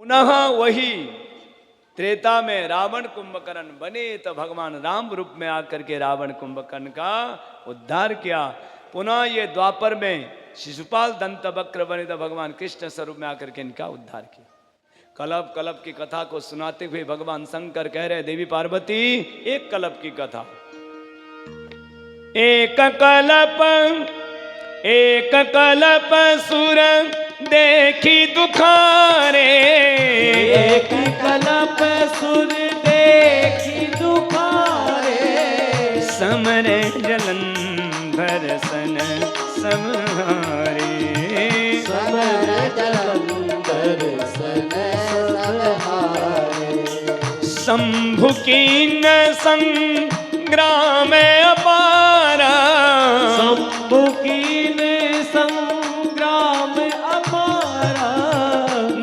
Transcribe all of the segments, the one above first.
पुनः वही त्रेता में रावण कुंभकर्ण बने तो भगवान राम रूप में आकर के रावण कुंभकर्ण का उद्धार किया। पुनः ये द्वापर में शिशुपाल दंत वक्र बने तो भगवान कृष्ण स्वरूप में आकर के इनका उद्धार किया। कलप कलप की कथा को सुनाते हुए भगवान शंकर कह रहे देवी पार्वती एक कलप की कथा। एक कलप सुर देखी दुखारे, एक कलप सुर देखी दुखारे, समर जलंधर सन समहारे, समर जलंधर सन समहारे, शंभु कीन संग्राम अपारा, शंभु कीन संग्राम अपारा,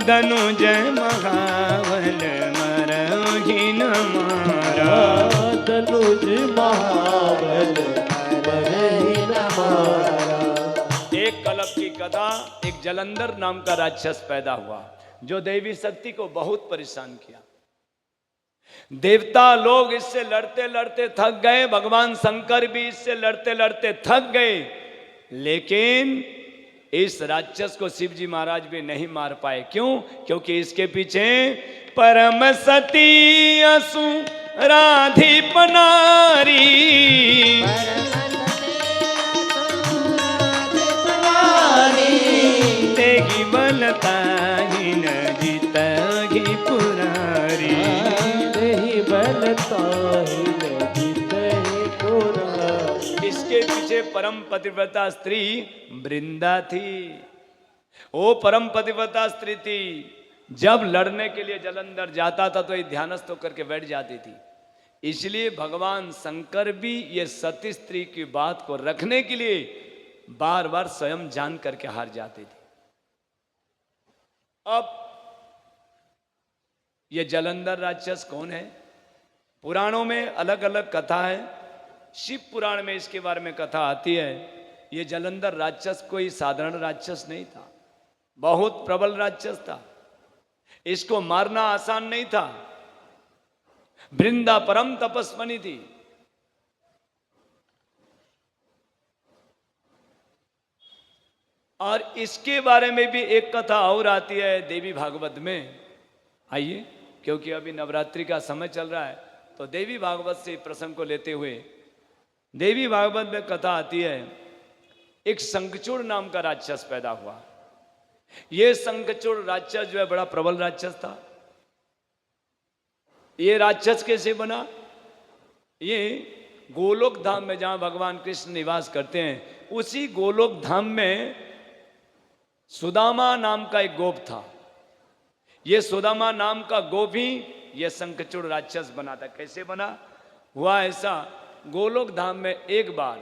धनुज महाबल मरहि न मारा, धनुज महाबल मरहि न मारा। एक कलप की कथा, एक जलंधर नाम का राक्षस पैदा हुआ जो देवी शक्ति को बहुत परेशान किया। देवता लोग इससे लड़ते लड़ते थक गए, भगवान शंकर भी इससे लड़ते लड़ते थक गए, लेकिन इस राक्षस को शिवजी महाराज भी नहीं मार पाए। क्यों? क्योंकि इसके पीछे परम सती असुराधिप नारी, तेगी बलता ही न जीतगी पुरारी, इसके पीछे परम पतिव्रता स्त्री वृंदा थी। वो परम पतिव्रता स्त्री थी, जब लड़ने के लिए जलंधर जाता था तो ये ध्यानस्थ होकर के बैठ जाती थी। इसलिए भगवान शंकर भी ये सती स्त्री की बात को रखने के लिए बार बार स्वयं जान करके हार जाते थे। अब ये जलंधर राक्षस कौन है? पुराणों में अलग अलग कथा है। शिव पुराण में इसके बारे में कथा आती है। ये जलंधर राक्षस कोई साधारण राक्षस नहीं था, बहुत प्रबल राक्षस था। इसको मारना आसान नहीं था। वृंदा परम तपस्विनी थी। और इसके बारे में भी एक कथा और आती है देवी भागवत में। आइए, क्योंकि अभी नवरात्रि का समय चल रहा है तो देवी भागवत से प्रसंग को लेते हुए देवी भागवत में कथा आती है। एक शंखचूड़ नाम का राक्षस पैदा हुआ। यह शंखचूड़ राक्षस जो है बड़ा प्रबल राक्षस था। ये राक्षस कैसे बना? ये गोलोक धाम में जहां भगवान कृष्ण निवास करते हैं, उसी गोलोक धाम में सुदामा नाम का एक गोप था। ये सुदामा नाम का गोप ही यह शंखचूड़ राक्षस बना था। कैसे बना? हुआ ऐसा, गोलोक धाम में एक बार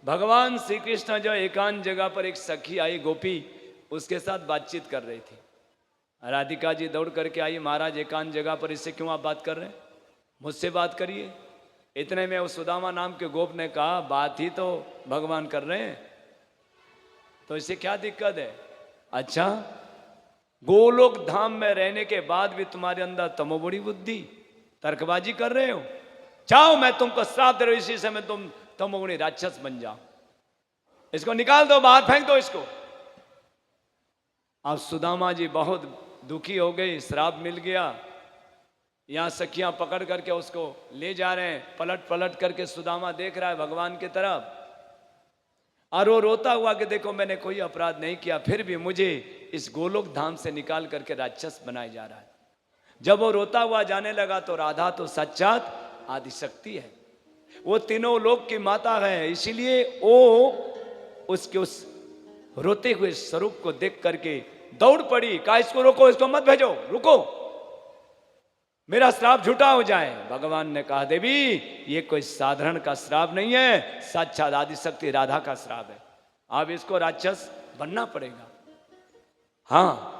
भगवान श्री कृष्ण जो एकांत जगह पर एक सखी आई गोपी, उसके साथ बातचीत कर रही थी। राधिका जी दौड़ करके आई, महाराज एकांत जगह पर इससे क्यों आप बात कर रहे हैं, मुझसे बात करिए। इतने में उस सुदामा नाम के गोप ने कहा, बात ही तो भगवान कर रहे हैं, तो इससे क्या दिक्कत है? अच्छा, गोलोक धाम में रहने के बाद भी तुम्हारे अंदर तमोबुड़ी बुद्धि, तर्कबाजी कर रहे हो। चाहो मैं तुमको श्राप दे रहा हूं, इसी समय तुम तमोगुणी राक्षस बन जाओ। इसको निकाल दो, बाहर फेंक दो इसको। अब सुदामा जी बहुत दुखी हो गई, श्राप मिल गया। यहां सखियां पकड़ करके उसको ले जा रहे हैं। पलट पलट करके सुदामा देख रहा है भगवान की तरफ, और वो रोता हुआ कि देखो मैंने कोई अपराध नहीं किया, फिर भी मुझे इस गोलोक धाम से निकाल करके राक्षस बनाया जा रहा है। जब वो रोता हुआ जाने लगा तो राधा तो साक्षात आदिशक्ति है, वो तीनों लोक की माता है। इसीलिए वो उसके उस रोते हुए स्वरूप को देख करके दौड़ पड़ी। कहा इसको रोको, इसको मत भेजो, रुको, मेरा श्राप झूठा हो जाए। भगवान ने कहा, देवी ये कोई साधारण का श्राप नहीं है, साक्षात आदिशक्ति राधा का श्राप है। अब इसको राक्षस बनना पड़ेगा। हाँ,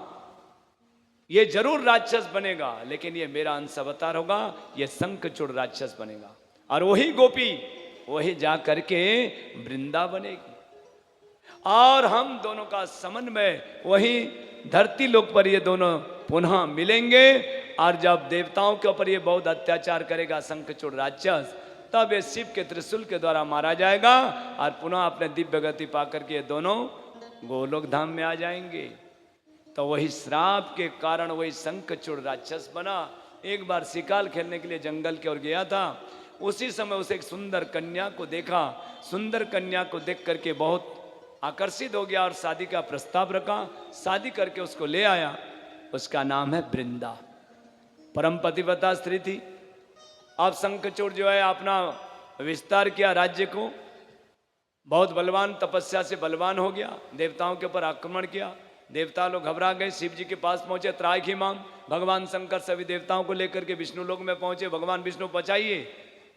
ये जरूर राक्षस बनेगा, लेकिन ये मेरा अंश अवतार होगा, ये शंखचूड़ राक्षस बनेगा। और वही गोपी वही जा करके वृंदा बनेगी, और हम दोनों का समन्वय वही धरती लोक पर ये दोनों पुनः मिलेंगे। और जब देवताओं के ऊपर ये बहुत अत्याचार करेगा शंखचूड़ राक्षस, तब ये शिव के त्रिशूल के द्वारा मारा जाएगा और पुनः अपने दिव्य गति पाकर के ये दोनों गोलोक धाम में आ जाएंगे। तो वही श्राप के कारण वही शंखचूड़ राक्षस बना। एक बार शिकार खेलने के लिए जंगल की ओर गया था, उसी समय उसे एक सुंदर कन्या को देखा। सुंदर कन्या को देख करके बहुत आकर्षित हो गया और शादी का प्रस्ताव रखा। शादी करके उसको ले आया। उसका नाम है वृंदा, परम पतिव्रता स्त्री थी। अब शंखचूड़ जो है अपना विस्तार किया राज्य को, बहुत बलवान, तपस्या से बलवान हो गया, देवताओं के ऊपर आक्रमण किया। देवता लोग घबरा गए, शिव जी के पास पहुंचे, त्राय की मांग। भगवान शंकर सभी देवताओं को लेकर के विष्णु लोक में पहुंचे। भगवान विष्णु बचाइए।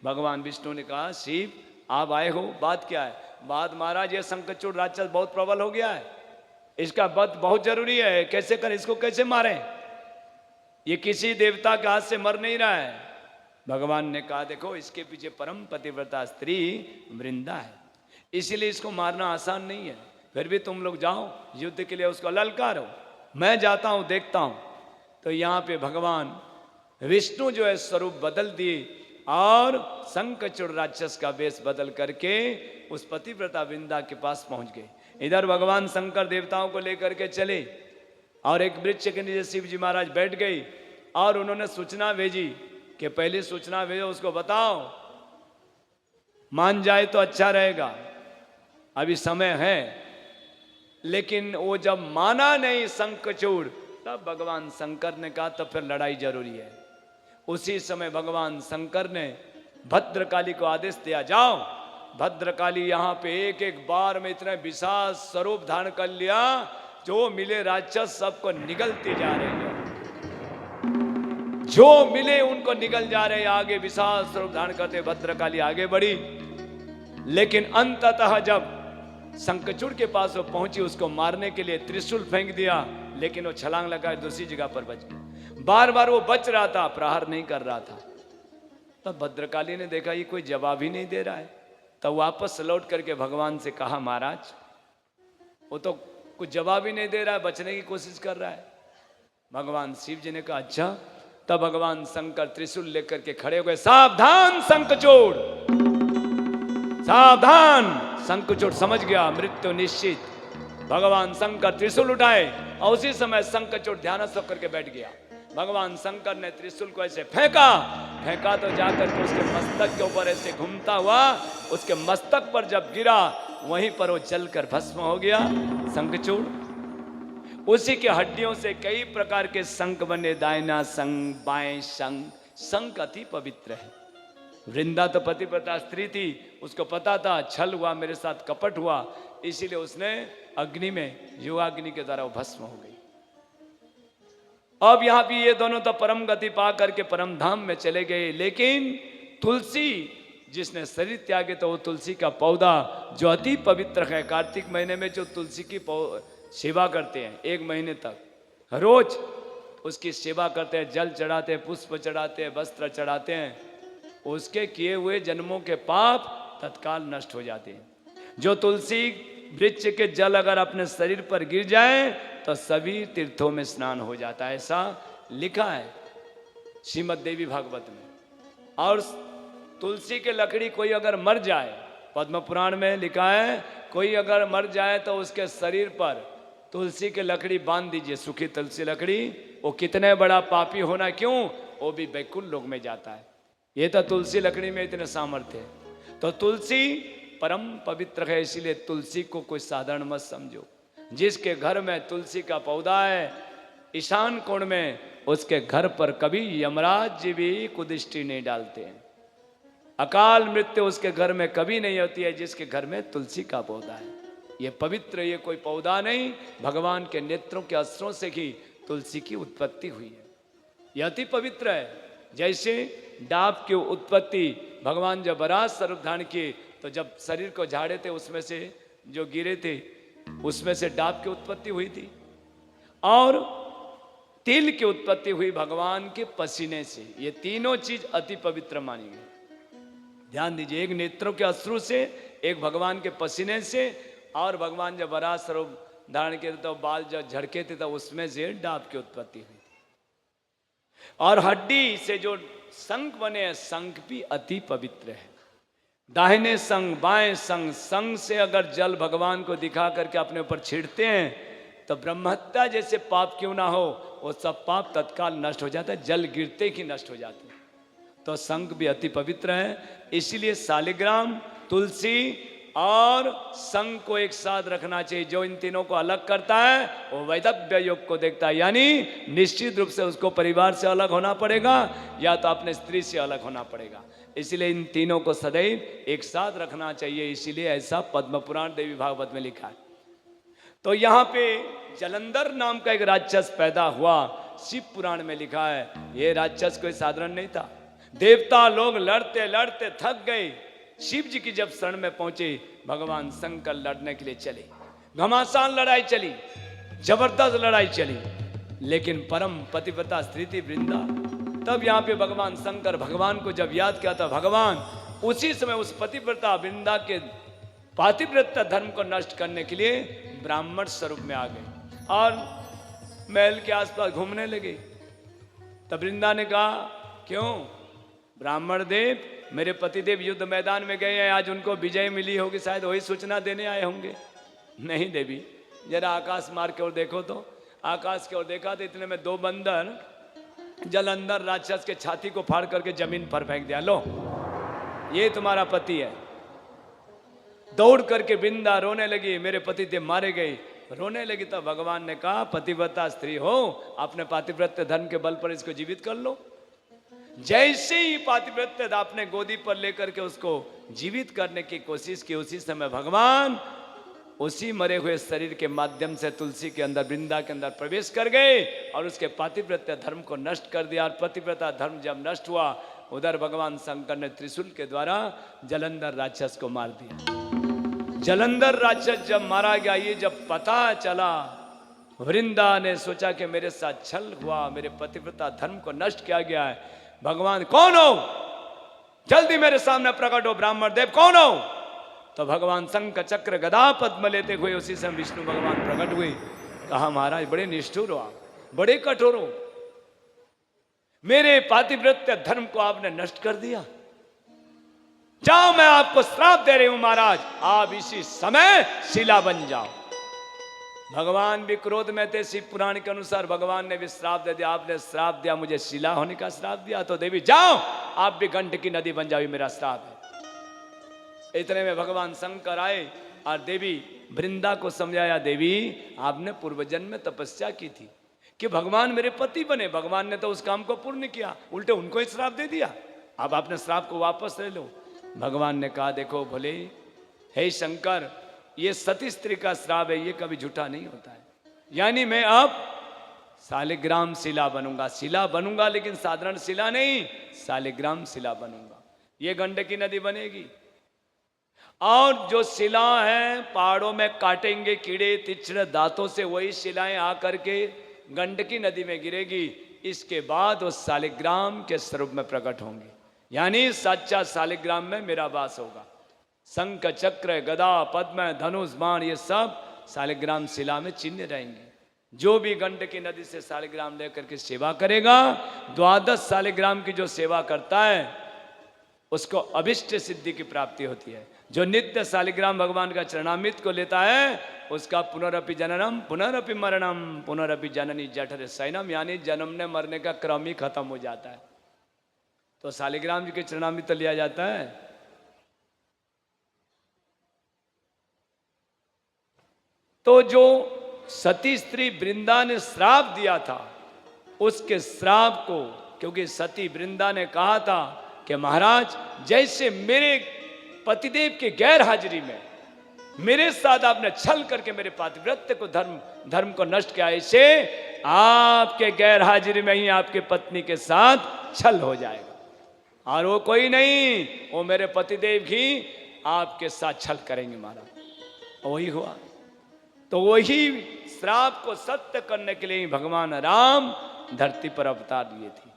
भगवान विष्णु ने कहा, शिव आप आए हो, बात क्या है? बात महाराज ये शंखचूड़ राक्षस बहुत प्रबल हो गया है, इसका वध बहुत जरूरी है, कैसे करें, इसको कैसे मारें? ये किसी देवता के हाथ से मर नहीं रहा है। भगवान ने कहा, देखो इसके पीछे परम पतिव्रता स्त्री वृंदा है, इसीलिए इसको मारना आसान नहीं है। फिर भी तुम लोग जाओ युद्ध के लिए, उसको ललकारो, मैं जाता हूं, देखता हूं। तो यहाँ पे भगवान विष्णु जो है स्वरूप बदल दिए और शंखचूड़ राक्षस का वेश बदल करके उस पतिव्रता वृंदा के पास पहुंच गए। इधर भगवान शंकर देवताओं को लेकर के चले और एक वृक्ष के नीचे शिव जी महाराज बैठ गई और उन्होंने सूचना भेजी कि पहली सूचना भेजो, उसको बताओ, मान जाए तो अच्छा रहेगा, अभी समय है। लेकिन वो जब माना नहीं शंखचूड़, तब भगवान शंकर ने कहा तो फिर लड़ाई जरूरी है। उसी समय भगवान शंकर ने भद्रकाली को आदेश दिया, जाओ। भद्रकाली यहाँ पे एक एक बार में इतने विशाल स्वरूप धारण कर लिया, जो मिले राक्षस सबको निगलते जा रहे हैं, जो मिले उनको निगल जा रहे। आगे विशाल स्वरूप धारण करते भद्रकाली आगे बढ़ी। लेकिन अंततः जब शंखचूड़ के पास वो पहुंची, उसको मारने के लिए त्रिशूल फेंक दिया, लेकिन वो छलांग लगा दूसरी जगह पर बच गया। बार बार वो बच रहा था, प्रहार नहीं कर रहा था। तब भद्रकाली ने देखा ये कोई जवाब ही नहीं दे रहा है, तब वापस लौट करके भगवान से कहा, महाराज वो तो कुछ जवाब ही नहीं दे रहा है, बचने की कोशिश कर रहा है। भगवान शिव जी ने कहा, अच्छा। तब भगवान शंकर त्रिशूल लेकर के खड़े हो गए, सावधान शंखचूड़, सावधान। शंखचूड़ समझ गया मृत्यु निश्चित। भगवान शंकर त्रिशूल उठाए और उसी समय शंखचूड़ ध्यानस्थ होकर के बैठ गया। भगवान शंकर ने त्रिशूल को ऐसे फेंका तो जाकर के उसके मस्तक के ऊपर ऐसे घूमता हुआ उसके मस्तक पर जब गिरा, वहीं पर वो जलकर भस्म हो गया शंखचूड़। उसी के हड्डियों से कई प्रकार के शंख बने, दाहिना शंख, बाएं शंख। शंख अति पवित्र है। वृंदा तो पतिव्रता स्त्री थी, उसको पता था छल हुआ मेरे साथ, कपट हुआ, इसीलिए उसने अग्नि में, युवाग्नि के द्वारा वो भस्म हो गई। अब यहाँ भी ये दोनों तो परम गति पा करके परम धाम में चले गए। लेकिन तुलसी जिसने शरीर त्यागे, तो वो तुलसी का पौधा जो अति पवित्र है, कार्तिक महीने में जो तुलसी की सेवा करते हैं 1 महीने तक, रोज उसकी सेवा करते हैं, जल चढ़ाते हैं, पुष्प चढ़ाते हैं, वस्त्र चढ़ाते हैं, उसके किए हुए जन्मों के पाप तत्काल नष्ट हो जाते हैं। जो तुलसी वृक्ष के जल अगर अपने शरीर पर गिर जाए तो सभी तीर्थों में स्नान हो जाता है, ऐसा लिखा है श्रीमद् देवी भागवत में। और तुलसी के लकड़ी कोई अगर मर जाए, पद्म पुराण में लिखा है, कोई अगर मर जाए तो उसके शरीर पर तुलसी के लकड़ी बांध दीजिए, सूखी तुलसी लकड़ी। वो कितने बड़ा पापी होना क्यों, वो भी बैकुंठ लोक में जाता है। ये तो तुलसी लकड़ी में इतने सामर्थ्य है। तो तुलसी परम पवित्र है, इसीलिए तुलसी को कोई साधारण मत समझो। जिसके घर में तुलसी का पौधा है ईशान कोण में, उसके घर पर कभी यमराज जी भी कुदृष्टि नहीं डालते हैं। अकाल मृत्यु उसके घर में कभी नहीं होती है जिसके घर में तुलसी का पौधा है। ये पवित्र, ये कोई पौधा नहीं, भगवान के नेत्रों के अस्त्रों से ही तुलसी की उत्पत्ति हुई है। यह अति पवित्र है। जैसे डाब की उत्पत्ति भगवान जब बराह स्वरूप धारण किए, तो जब शरीर को झाड़े थे उसमें से जो गिरे थे उसमें से डाब की उत्पत्ति हुई थी। और तिल की उत्पत्ति हुई भगवान के पसीने से। ये तीनों चीज अति पवित्र मानी गई। ध्यान दीजिए, एक नेत्रों के अश्रु से, एक भगवान के पसीने से, और भगवान जब बराह स्वरूप धारण किए थे तो बाल जब झड़के थे तो उसमें से डाब की उत्पत्ति हुई थी। और हड्डी से जो शंख बने हैं, शंख भी अति पवित्र है। दाहिने संग बाएं संग, संग से अगर जल भगवान को दिखा करके अपने ऊपर छिड़ते हैं तो ब्रह्महत्या जैसे पाप क्यों ना हो, वो सब पाप तत्काल नष्ट हो जाता है, जल गिरते ही नष्ट हो जाते हैं। तो शंख भी अति पवित्र है, इसीलिए शालिग्राम, तुलसी और शंख को एक साथ रखना चाहिए। जो इन तीनों को अलग करता है वो वैधव्य योग को देखता है, यानी निश्चित रूप से उसको परिवार से अलग होना पड़ेगा या तो अपने स्त्री से अलग होना पड़ेगा। इसलिए इन तीनों को सदैव एक साथ रखना चाहिए, इसीलिए ऐसा पद्म पुराण देवी भागवत में लिखा है। तो यहाँ पे जलंधर नाम का एक राक्षस पैदा हुआ, शिव पुराण में लिखा है। ये राक्षस कोई साधारण नहीं था, देवता लोग लड़ते लड़ते थक गए, शिव जी की जब शरण में पहुंचे, भगवान शंकर लड़ने के लिए चले। घमासान लड़ाई चली, जबरदस्त लड़ाई चली, लेकिन परम पतिव्रता स्त्री थी वृंदा। तब यहाँ पे भगवान शंकर भगवान को जब याद किया था, भगवान उसी समय उस पतिव्रता वृंदा के पातिव्रत्य धर्म को नष्ट करने के लिए ब्राह्मण स्वरूप में आ गए और महल के आसपास घूमने लगे। तब वृंदा ने कहा, क्यों ब्राह्मण देव, मेरे पतिदेव युद्ध मैदान में गए हैं, आज उनको विजय मिली होगी, शायद वही सूचना देने आए होंगे। नहीं देवी, जरा आकाश मार के ओर देखो। तो आकाश की ओर देखा तो इतने में 2 बंदर जलंधर राक्षस के छाती को फाड़ करके जमीन पर फेंक दिया। लो, ये तुम्हारा पति है। दौड़ करके वृंदा रोने लगी, मेरे पतिदेव मारे गए। रोने लगी तब भगवान ने कहा, पतिव्रता स्त्री हो, अपने पातिव्रत्य धर्म के बल पर इसको जीवित कर लो। जैसे ही पातिव्रत्य अपने गोदी पर लेकर के उसको जीवित करने की कोशिश की, उसी समय भगवान उसी मरे हुए शरीर के माध्यम से तुलसी के अंदर, वृंदा के अंदर प्रवेश कर गए और उसके पातिव्रत्य धर्म को नष्ट कर दिया। और पतिव्रता धर्म जब नष्ट हुआ, उधर भगवान शंकर ने त्रिशूल के द्वारा जलंधर राक्षस को मार दिया। जलंधर राक्षस जब मारा गया, ये जब पता चला, वृंदा ने सोचा कि मेरे साथ छल हुआ, मेरे पतिव्रता धर्म को नष्ट किया गया है। भगवान, कौन हो, जल्दी मेरे सामने प्रकट हो, ब्राह्मण देव कौन हो। तो भगवान शंख चक्र गदा पद्म लेते हुए उसी समय विष्णु भगवान प्रकट हुए। कहा, महाराज बड़े निष्ठुर हो आप, बड़े कठोर हो, मेरे पातिव्रत्य धर्म को आपने नष्ट कर दिया। जाओ, मैं आपको श्राप दे रही हूं महाराज, आप इसी समय शिला बन जाओ। भगवान भी क्रोध में थे। शिव पुराण के अनुसार भगवान ने भी श्राप दे दिया। आपने श्राप दिया, मुझे शिला होने का श्राप दिया, तो देवी जाओ, आप भी गंडकी नदी बन जाओ, मेरा श्राप है। इतने में भगवान शंकर आए और देवी वृंदा को समझाया, देवी आपने पूर्व जन्म में तपस्या की थी कि भगवान मेरे पति बने, भगवान ने तो उस काम को पूर्ण किया, उल्टे उनको ही श्राप दे दिया, अब आपने श्राप को वापस ले लो। भगवान ने कहा, देखो भोले, हे शंकर, ये सती स्त्री का श्राप है, ये कभी झूठा नहीं होता है। यानी मैं अब शालिग्राम शिला बनूंगा, शिला बनूंगा, लेकिन साधारण शिला नहीं, शालिग्राम शिला बनूंगा। ये गंडकी नदी बनेगी और जो शिला है पहाड़ों में काटेंगे कीड़े तिचड़े दांतों से, वही शिलाएं आकर के गंडकी नदी में गिरेगी। इसके बाद वो शालिग्राम के स्वरूप में प्रकट होंगे, यानी सच्चा शालिग्राम में मेरा वास होगा। शंख चक्र गदा पद्म धनुष बाण ये सब शालिग्राम शिला में चिन्ह रहेंगे। जो भी गंडकी नदी से शालिग्राम लेकर के सेवा करेगा, 12 शालिग्राम की जो सेवा करता है उसको अभिष्ट सिद्धि की प्राप्ति होती है। जो नित्य शालिग्राम भगवान का चरणामृत को लेता है, उसका पुनरपि जननम पुनरपि मरणम पुनरपि जननी जठर शयनम, यानी जन्मने मरने का क्रम ही खत्म हो जाता है। तो शालिग्राम जी के चरणामृत लिया जाता है। तो जो सती स्त्री वृंदा ने श्राप दिया था, उसके श्राप को, क्योंकि सती वृंदा ने कहा था कि महाराज, जैसे मेरे पतिदेव के गैर हाजिरी में मेरे साथ आपने छल करके मेरे पातिव्रत्य को धर्म को नष्ट किया, ऐसे आपके गैर हाजिरी में ही आपके पत्नी के साथ छल हो जाएगा। और वो कोई नहीं, वो मेरे पतिदेव ही आपके साथ छल करेंगे महाराज। वही हुआ। तो वही श्राप को सत्य करने के लिए भगवान राम धरती पर अवतार लिए थे।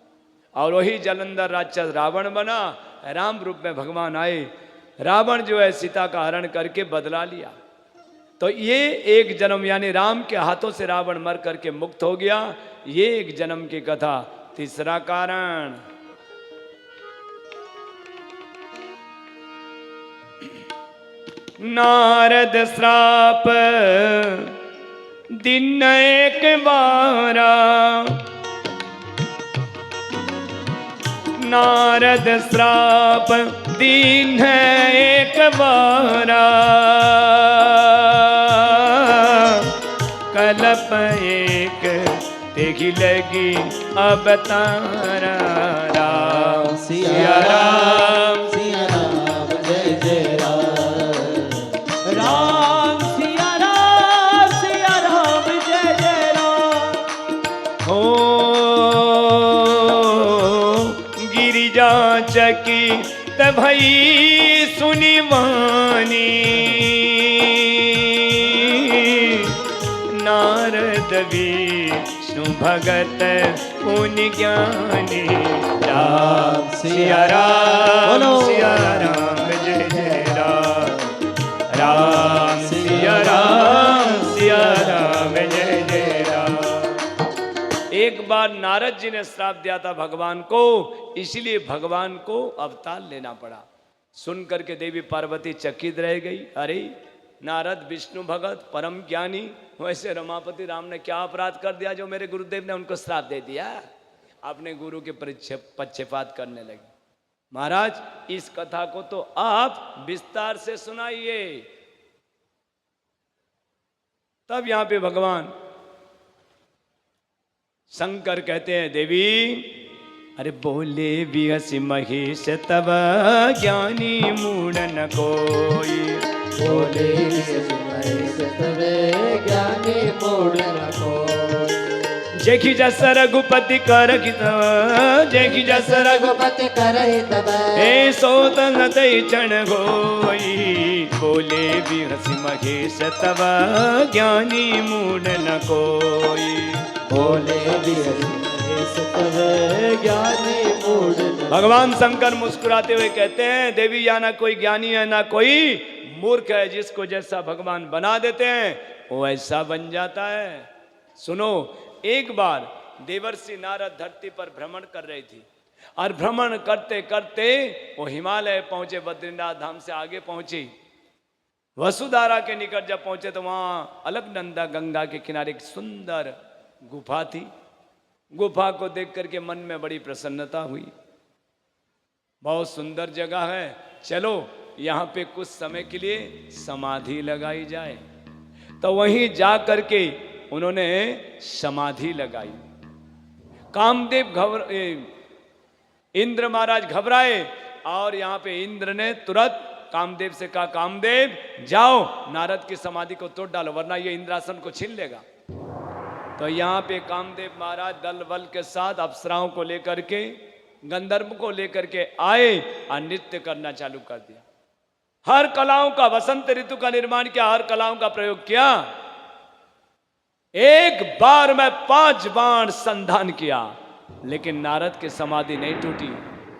और वही जलंधर राक्षस रावण बना, राम रूप में भगवान आए। रावण जो है सीता का हरण करके बदला लिया। तो ये एक जन्म, यानी राम के हाथों से रावण मर करके मुक्त हो गया। ये एक जन्म की कथा तीसरा कारण, नारद श्राप दिन एक बारा, नारद श्राप दिन एक बारा, कल्प एक देखी लगी अब तारा। राम सिया राम, सिया राम जय जय राम, राम सिया राम जय जय राम। हो गिरिजा चकी तभई सुनी वाणी, नारद विष्णु भगत मुनि ज्ञानी। राम सिया राम, सिया राम जय जय राम, राम सिया राम जय जय राम। एक बार नारद जी ने श्राप दिया था भगवान को, इसलिए भगवान को अवतार लेना पड़ा। सुन करके देवी पार्वती चकित रह गई। अरे नारद विष्णु भगत परम ज्ञानी, वैसे रमापति राम ने क्या अपराध कर दिया जो मेरे गुरुदेव ने उनको श्राप दे दिया। अपने गुरु के पक्षपात करने लगे। महाराज इस कथा को तो आप विस्तार से सुनाइए। तब यहां पे भगवान शंकर कहते हैं, देवी अरे बोले भी हसी महेश तब ज्ञानी मूढ़ न कोई, बोले महेश तबे ज्ञानी मूढ़ न कोई। जेखी जस रघुपति कर जेखी जस रघुपति करहि तब हे सो तई चण गोई, बोले भी हसी महेश तब ज्ञानी मूढ़ न कोई, बोले भी महेश तबे ज्ञानी मूढ़ न। भगवान शंकर मुस्कुराते हुए कहते हैं, देवी या ना कोई ज्ञानी है ना कोई मूर्ख है, जिसको जैसा भगवान बना देते हैं वो ऐसा बन जाता है। सुनो, एक बार देवर्षि नारद धरती पर भ्रमण कर रही थी और भ्रमण करते करते वो हिमालय पहुंचे, बद्रीनाथ धाम से आगे पहुंची। वसुधारा के निकट जब पहुंचे तो वहां अलकनंदा गंगा के किनारे एक सुंदर गुफा थी। गुफा को देख करके मन में बड़ी प्रसन्नता हुई। बहुत सुंदर जगह है, चलो यहाँ पे कुछ समय के लिए समाधि लगाई जाए। तो वहीं जा करके उन्होंने समाधि लगाई। कामदेव इंद्र महाराज घबराए और यहाँ पे इंद्र ने तुरंत कामदेव से कहा, कामदेव जाओ नारद की समाधि को तोड़ डालो वरना ये इंद्रासन को छीन लेगा। तो यहाँ पे कामदेव महाराज दल बल के साथ अप्सराओं को लेकर के, गंधर्व को लेकर के आए और नृत्य करना चालू कर दिया। हर कलाओं का, वसंत ऋतु का निर्माण किया, हर कलाओं का प्रयोग किया। एक बार में 5 बाण संधान किया लेकिन नारद की समाधि नहीं टूटी।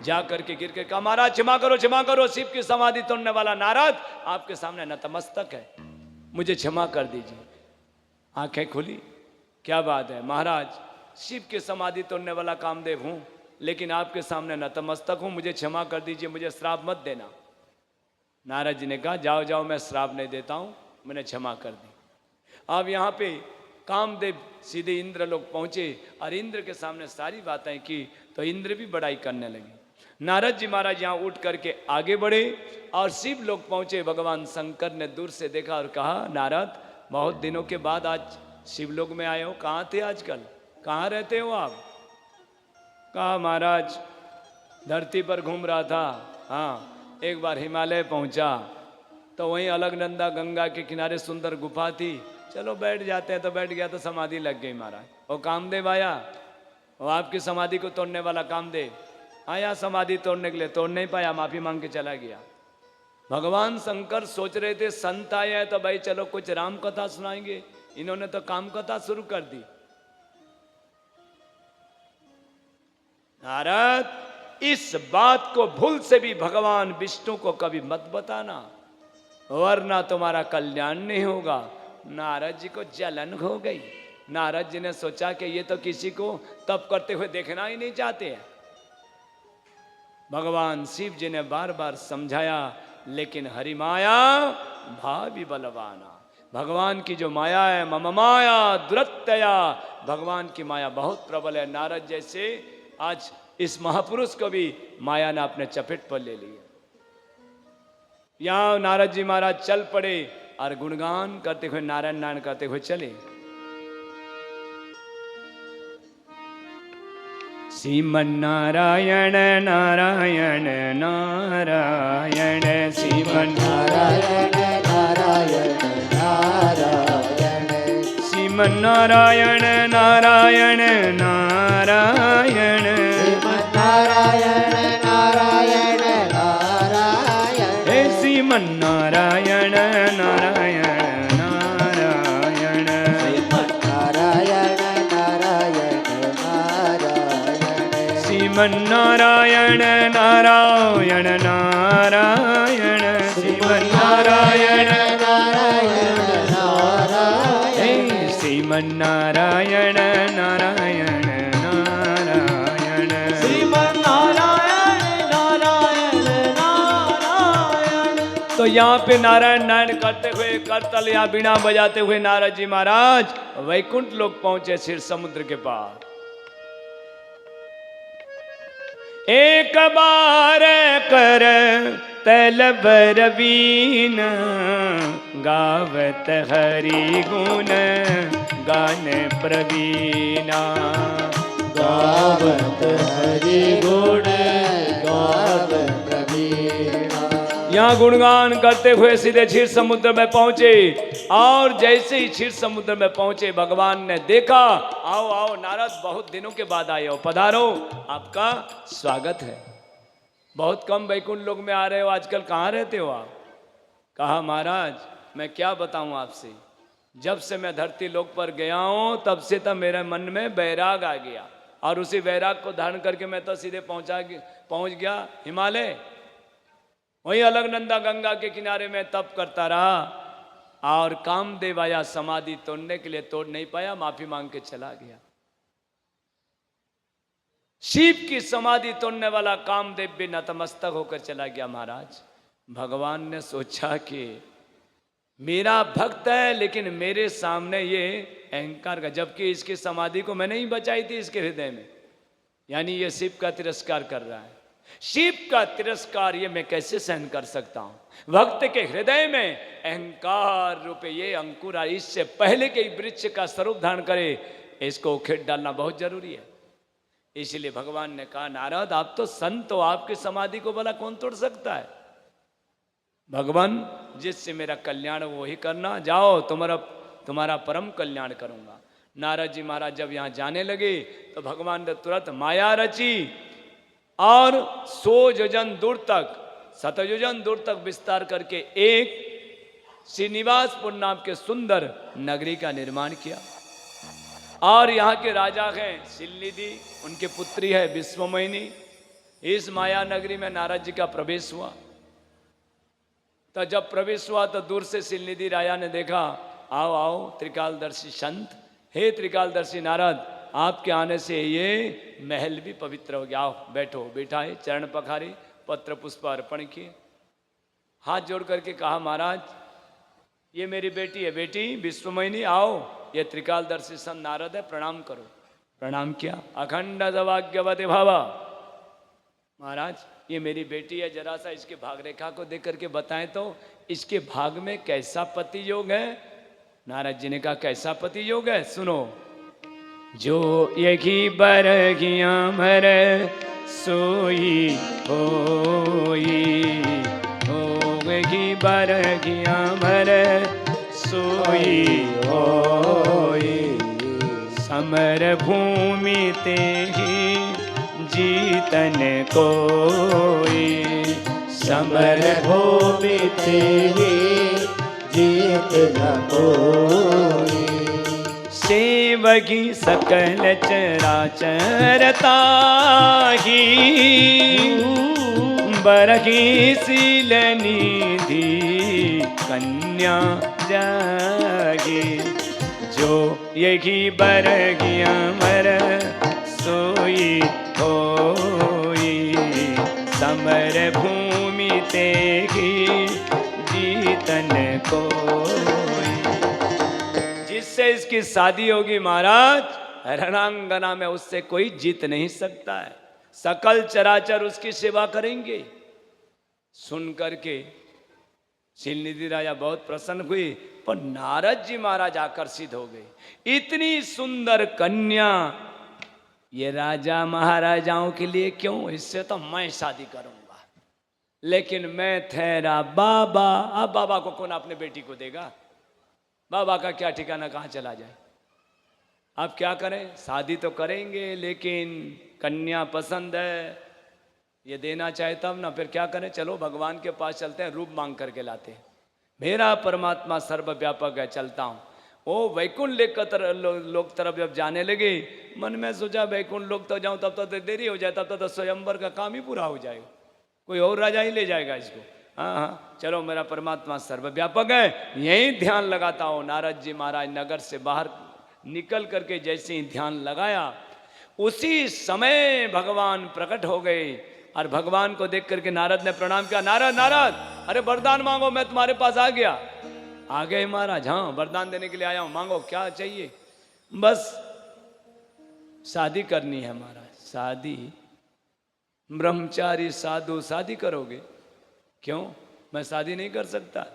जाकर के गिर के कहा, महाराज क्षमा करो क्षमा करो, शिव की समाधि तोड़ने वाला नारद आपके सामने नतमस्तक है, मुझे क्षमा कर दीजिए। आंखें खुली, क्या बात है महाराज, शिव की समाधि तोड़ने वाला कामदेव हूं लेकिन आपके सामने नतमस्तक हूं, मुझे क्षमा कर दीजिए, मुझे श्राप मत देना। नारद जी ने कहा, जाओ जाओ मैं श्राप नहीं देता हूं, मैंने क्षमा कर दी। अब यहाँ पे कामदेव सीधे इंद्र लोग पहुंचे और इंद्र के सामने सारी बातें की तो इंद्र भी बड़ाई करने लगे। नारद जी महाराज यहाँ उठ करके आगे बढ़े और शिव लोग पहुंचे। भगवान शंकर ने दूर से देखा और कहा, नारद बहुत दिनों के बाद आज शिवलोक में आए हो, कहाँ थे आजकल, कहाँ रहते हो आप? कहा, महाराज धरती पर घूम रहा था, हाँ एक बार हिमालय पहुंचा तो वहीं अलकनंदा गंगा के किनारे सुंदर गुफा थी, चलो बैठ जाते हैं, तो बैठ गया तो समाधि लग गई महाराज। वो कामदेव आया, वो आपकी समाधि को तोड़ने वाला कामदेव आया समाधि तोड़ने के लिए, तोड़ नहीं पाया, माफी मांग के चला गया। भगवान शंकर सोच रहे थे संत आए हैं तो भाई चलो कुछ राम कथा सुनाएंगे, इन्होंने तो काम कथा शुरू कर दी। नारद इस बात को भूल से भी भगवान विष्णु को कभी मत बताना वरना तुम्हारा कल्याण नहीं होगा। नारद जी को जलन हो गई। नारद जी ने सोचा कि ये तो किसी को तप करते हुए देखना ही नहीं चाहते हैं। भगवान शिव जी ने बार बार समझाया, लेकिन हरि माया भावी बलवाना, भगवान की जो माया है, मम माया दुरत्यया, भगवान की माया बहुत प्रबल है। नारद जैसे आज इस महापुरुष को भी माया ने अपने चपेट पर ले लिया। यहां नारद जी महाराज चल पड़े और गुणगान करते हुए, नारायण नारायण करते हुए चले। श्रीमन नारायण नारायण नारायण, श्रीमन नारायण नारायण नारायण, श्रीमन नारायण नारायण नारायण, श्रीमन नारायण नारायण नारायण, हे श्रीमन नारायण नारायण नारायण, श्रीमन नारायण नारायण नारायण, श्रीमन नारायण नारायण नारायण, श्रीमन नारायण नारायण नारायण, हे श्रीमन नारायण नारायण नारायण, श्रीमन नारायण नारायण नारायण। तो यहाँ पे नारायण नारायण करते हुए, करतल या बीणा बजाते हुए नारद जी महाराज वैकुंठ लोक पहुंचे, क्षीर समुद्र के पार। एक बार कर तल बरवीन, गावत हरि गुण गान प्रवीणा, गावत हरि गुण गावत प्रवीणा। यहाँ गुणगान करते हुए सीधे क्षीर समुद्र में पहुंचे, और जैसे ही क्षीर समुद्र में पहुंचे भगवान ने देखा, आओ आओ नारद, बहुत दिनों के बाद आए हो, पधारो, आपका स्वागत है। बहुत कम वैकुंठ लोक में आ रहे हो आजकल, कहाँ रहते हो आप? कहा महाराज मैं क्या बताऊं आपसे, जब से मैं धरती लोक पर गया हूं तब से तो मेरे मन में वैराग आ गया, और उसी वैराग को धारण करके मैं तो सीधे पहुंच गया हिमालय। वहीं अलकनंदा गंगा के किनारे में तप करता रहा, और कामदेव आया समाधि तोड़ने के लिए, तोड़ नहीं पाया, माफी मांग के चला गया। शिव की समाधि तोड़ने वाला कामदेव भी नतमस्तक होकर चला गया। महाराज भगवान ने सोचा कि मेरा भक्त है, लेकिन मेरे सामने ये अहंकार का, जबकि इसकी समाधि को मैंने ही बचाई थी इसके हृदय में, यानी ये शिव का तिरस्कार कर रहा है। शिव का तिरस्कार ये मैं कैसे सहन कर सकता हूं? भक्त के हृदय में अहंकार रूपे ये अंकुर, इससे पहले कि वृक्ष का स्वरूप धारण करे, इसको उखेड़ डालना बहुत जरूरी है। इसलिए भगवान ने कहा, नारद आप तो संत हो, आपकी समाधि को भला कौन तोड़ सकता है? भगवान जिससे मेरा कल्याण वो ही करना, जाओ तुम्हारा परम कल्याण करूंगा। नारद जी महाराज जब यहाँ जाने लगे तो भगवान ने तुरंत माया रची, और 100 योजन दूर तक, 7 योजन दूर तक विस्तार करके एक श्रीनिवासपुर नाम के सुंदर नगरी का निर्माण किया। और यहाँ के राजा हैं शिलनिधि, उनकी पुत्री है विश्वमोहिनी। इस माया नगरी में नारद जी का प्रवेश हुआ। तो जब प्रवेश हुआ तो दूर से शिलनिधि राजा ने देखा, आओ आओ त्रिकालदर्शी संत, हे त्रिकालदर्शी नारद, आपके आने से ये महल भी पवित्र हो गया, आओ बैठो। बैठाए, चरण पखारे, पत्र पुष्प अर्पण किए, हाथ जोड़ करके कहा, महाराज ये मेरी बेटी है, बेटी विश्वमोहिनी आओ, ये त्रिकालदर्शी संत नारद है, प्रणाम करो। प्रणाम किया। अखंड सौभाग्यवती भव, महाराज ये मेरी बेटी है, जरा सा इसके भाग रेखा को देख करके बताएं तो इसके भाग में कैसा पति योग है? नारद जी ने कहा, कैसा पति योग है? सुनो। जो यही बरगियां मर सोई होई, होगी बरगियां मर सोई होई, समर भूमि ते ही जीतन कोई, समर भूमि ते ही जीत न कोई, सेवगी सकल चराचर ताही, बरही सील निधि कन्या जागी, जो यही बरगिया मर सोई होई, समर भूमि तेगी जीतन कोई। जिससे इसकी शादी होगी महाराज, रणांगना में उससे कोई जीत नहीं सकता है। सकल चराचर उसकी सेवा करेंगे। सुन करके शीलनिधि राजा बहुत प्रसन्न हुई, पर नारद जी महाराज आकर्षित हो गए। इतनी सुंदर कन्या ये राजा महाराजाओं के लिए क्यों, इससे तो मैं शादी करूंगा। लेकिन मैं ठहरा बाबा। अब बाबा को कौन अपने बेटी को देगा? बाबा का क्या ठिकाना, कहाँ चला जाए। अब क्या करें, शादी तो करेंगे लेकिन कन्या पसंद है, ये देना चाहे तब ना, फिर क्या करें। चलो भगवान के पास चलते हैं, रूप मांग करके लाते हैं। मेरा परमात्मा सर्वव्यापक है, चलता हूँ। ओ वैकुंठ लोक तरफ जब जाने लगे, मन में सोचा वैकुंठ लोक तो जाऊँ तब तो देरी हो जाए, तब तो स्वयंवर का काम ही पूरा हो जाएगा, कोई और राजा ही ले जाएगा इसको। हाँ हाँ चलो, मेरा परमात्मा सर्वव्यापक है, यही ध्यान लगाता हूँ। नारद जी महाराज नगर से बाहर निकल करके जैसे ही ध्यान लगाया, उसी समय भगवान प्रकट हो गए। और भगवान को देख करके नारद ने प्रणाम किया। नारद नारद, अरे वरदान मांगो, मैं तुम्हारे पास आ गया। आ गए महाराज? हाँ, वरदान देने के लिए आया हूं, मांगो क्या चाहिए। बस शादी करनी है महाराज। शादी? ब्रह्मचारी साधु शादी करोगे? क्यों, मैं शादी नहीं कर सकता।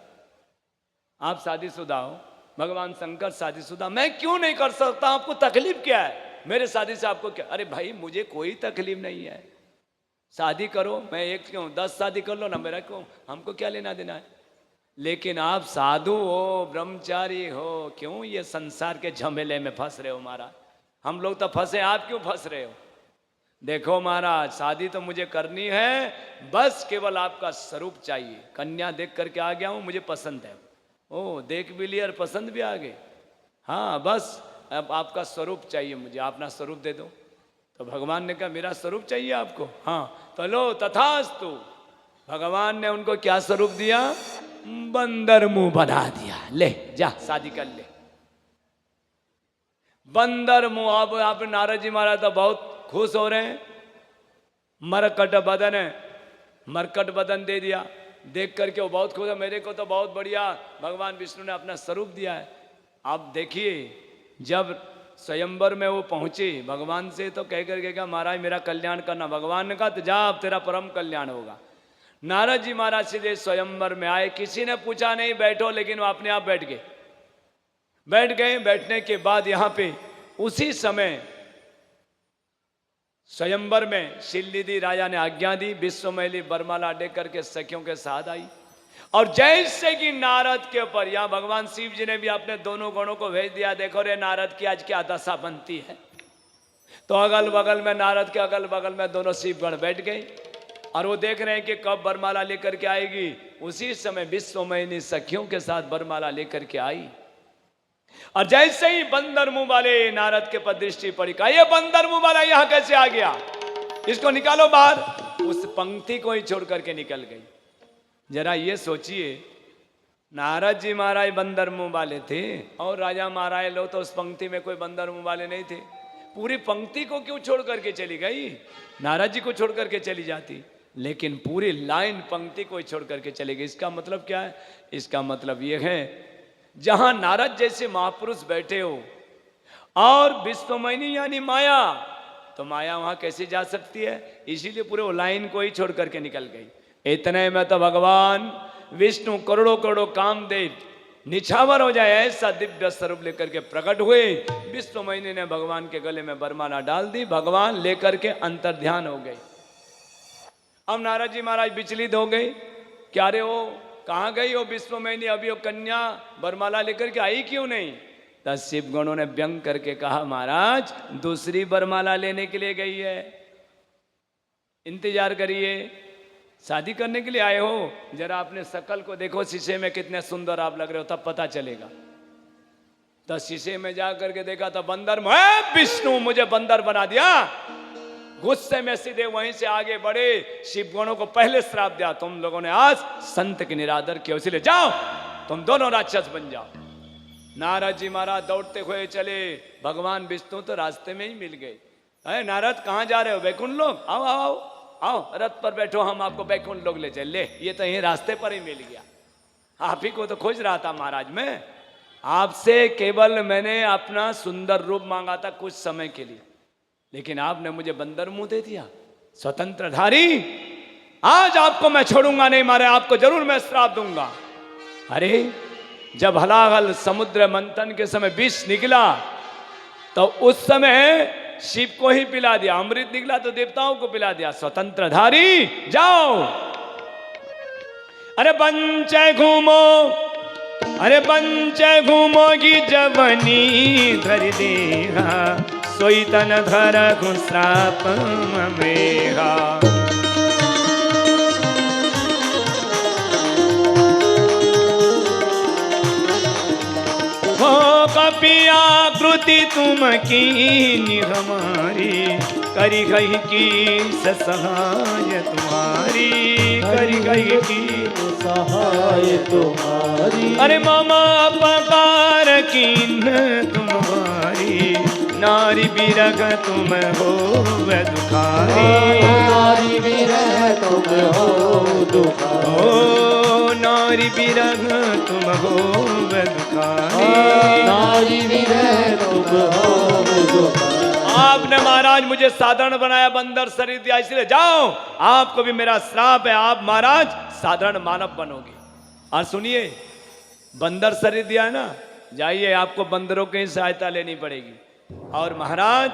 आप शादीशुदा हो, भगवान शंकर शादीशुदा, मैं क्यों नहीं कर सकता? आपको तकलीफ क्या है? मेरे शादी से आपको क्या? अरे भाई मुझे कोई तकलीफ नहीं है, शादी करो। मैं एक क्यों 10 शादी कर लो ना, मेरा क्यों, हमको क्या लेना देना है। लेकिन आप साधु हो, ब्रह्मचारी हो, क्यों ये संसार के झमेले में फंस रहे हो महाराज? हम लोग तो फंसे, आप क्यों फंस रहे हो? देखो महाराज, शादी तो मुझे करनी है, बस केवल आपका स्वरूप चाहिए। कन्या देख करके आ गया हूं, मुझे पसंद है। ओ देख भी लिया और पसंद भी आ गए। हाँ बस अब आपका स्वरूप चाहिए मुझे, अपना स्वरूप दे दो। तो भगवान ने कहा मेरा स्वरूप चाहिए आपको? हाँ तो लो तथास्तु। भगवान ने उनको क्या स्वरूप दिया? बंदर मुंह बना दिया, ले जा शादी कर ले। बंदर मुंह। अब आप नारद जी महाराज तो बहुत खुश हो रहे हैं। मरकट बदन है, मरकट बदन दे दिया। देख करके वो बहुत खुश है, मेरे को तो बहुत बढ़िया भगवान विष्णु ने अपना स्वरूप दिया है। आप देखिए, जब स्वयंवर में वो पहुंचे भगवान से, तो कह करके कहा महाराज मेरा कल्याण करना। भगवान ने कहा तो जा, अब तेरा परम कल्याण होगा। नारद जी महाराज सीधे स्वयंवर में आए, किसी ने पूछा नहीं बैठो, लेकिन वो अपने आप बैठ गए। बैठने के बाद यहाँ पे उसी समय स्वयंवर में शीलनिधि राजा ने आज्ञा दी, विश्वमैली बरमाला दे करके सखियों के साथ आई। और जैसे कि नारद के ऊपर, यहाँ भगवान शिव जी ने भी अपने दोनों गणों को भेज दिया, देखो रे नारद की आज क्या दशा बनती है। तो अगल बगल में, नारद के अगल बगल में दोनों शिवगण बैठ गए और वो देख रहे हैं कि कब बरमाला लेकर के आएगी। उसी समय विश्वमयनी सखियों के साथ बरमाला लेकर के आई। और जैसे ही बंदर मुंह वाले नारद के पर दृष्टि पड़ी, कहा ये बंदर मुंह वाला यहाँ कैसे आ गया, इसको निकालो बाहर। उस पंक्ति को ही छोड़ करके निकल गई। जरा ये सोचिए, नारद जी महाराज बंदर मुंह वाले थे और राजा महाराज लोग तो उस पंक्ति में कोई बंदर मुंह वाले नहीं थे। पूरी पंक्ति को क्यों छोड़ करके चली गई? नारद जी को छोड़ करके चली जाती, लेकिन पूरी लाइन पंक्ति को ही छोड़ करके चली गई। इसका मतलब क्या है? इसका मतलब ये है, जहां नारद जैसे महापुरुष बैठे हो और विश्वमयनी यानी माया, तो माया वहां कैसे जा सकती है? इसीलिए पूरे लाइन को ही छोड़ करके निकल गई। इतने में तो भगवान विष्णु करोड़ों करोड़ों कामदेव निछावर हो जाए ऐसा दिव्य स्वरूप लेकर के प्रकट हुए। विश्वमयनी ने भगवान के गले में बरमाला डाल दी, भगवान लेकर के अंतर्ध्यान हो गए। अब नारद जी महाराज विचलित हो गए, क्या रे हो कहाँ गई हो विश्वमयनी, अभी वो कन्या बरमाला लेकर के आई क्यों नहीं? तब शिव गणों ने व्यंग करके कहा महाराज दूसरी बरमाला लेने के लिए गई है, इंतजार करिए, शादी करने के लिए आए हो, जरा अपने शकल को देखो शीशे में, कितने सुंदर आप लग रहे हो, तब पता चलेगा। तो शीशे में जा करके देखा तो बंदर, विष्णु मुझे बंदर बना दिया। गुस्से में सीधे वहीं से आगे बढ़े, शिवगणों को पहले श्राप दिया, तुम लोगों ने आज संत के निरादर किया, इसलिए जाओ तुम दोनों राक्षस बन जाओ। नारद जी महाराज दौड़ते हुए चले, भगवान विष्णु तो रास्ते में ही मिल गए। अरे नारद कहाँ जा रहे हो? वैकुंठ लोक, आओ आओ आओ आओ, रथ पर बैठो, हम आपको वैकुंठ लोक ले चले। ये तो यही रास्ते पर ही मिल गया। आप ही को तो खोज रहा था महाराज मैं। आपसे केवल मैंने अपना सुंदर रूप मांगा था कुछ समय के लिए, लेकिन आपने मुझे बंदर मुंह दे दिया। स्वतंत्रधारी, आज आपको मैं छोड़ूंगा नहीं, मारे आपको जरूर मैं श्राप दूंगा। अरे जब हलाहल समुद्र मंथन के समय विष निकला तो उस समय शिव को ही पिला दिया, अमृत निकला तो देवताओं को पिला दिया। स्वतंत्रधारी जाओ, अरे पंचे घूमो, अरे पंचे घूमोगी जवनी धर देगा, सोई तन धर श्राप मेघा। हो कपिया कृति तुम की हमारी, करी गई की सहाय तुम्हारी, करी गई की सहाय तुम्हारी। अरे मामा पकार कीन तुम्हारी, नारी बिरग तुम हो दुखारी, नारी बिरह तुम हो दुखारी, ओ नारी बिरग तुम हो दुखारी, नारी बिरह तुम हो दुखारी। आपने महाराज मुझे साधारण बनाया, बंदर शरीर दिया, इसलिए जाओ, आपको भी मेरा श्राप है, आप महाराज साधारण मानव बनोगे। और सुनिए, बंदर शरीर दिया है ना, जाइए, आपको बंदरों की सहायता लेनी पड़ेगी। और महाराज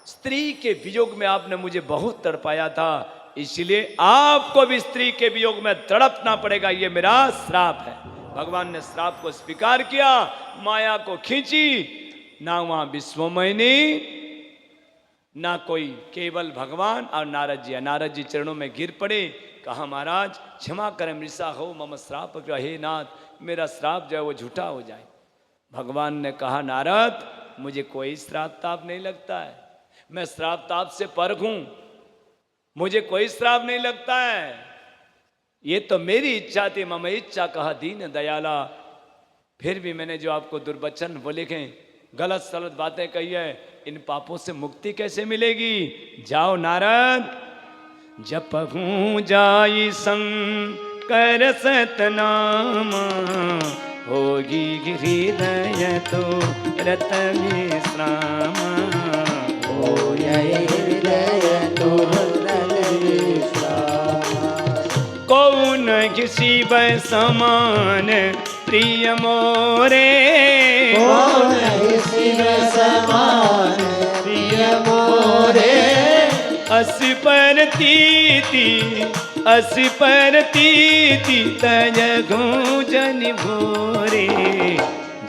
स्त्री के वियोग में आपने मुझे बहुत तड़पाया था, इसलिए आपको भी स्त्री के वियोग में तड़पना पड़ेगा, ये मेरा श्राप है। भगवान ने श्राप को स्वीकार किया, माया को खींची, ना वहां विश्वमयनी, ना कोई, केवल भगवान और नारद जी। नारद जी चरणों में गिर पड़े, कहा महाराज क्षमा करें, मृषा हो मम श्राप, हे नाथ मेरा श्राप जो है वो झूठा हो जाए। भगवान ने कहा नारद मुझे कोई श्राप ताप नहीं लगता है, मैं श्राप ताप से पर हूं, मुझे कोई श्राप नहीं लगता है, ये तो मेरी इच्छा थी, मम इच्छा कहा दीन दयाला। फिर भी मैंने जो आपको दुर्वचन बोले गए, गलत सलत बातें कही है, इन पापों से मुक्ति कैसे मिलेगी? जाओ नारद, जपहूं जाई शंकर सतनाम, होगी हृदय तो रत विश्राम, हो हृदय तो रत विश्राम। कौन किसी समान प्रिय मोरे, कौन शिव समान प्रिय मोरे, अस पर तीति तय गूंजन भोरे,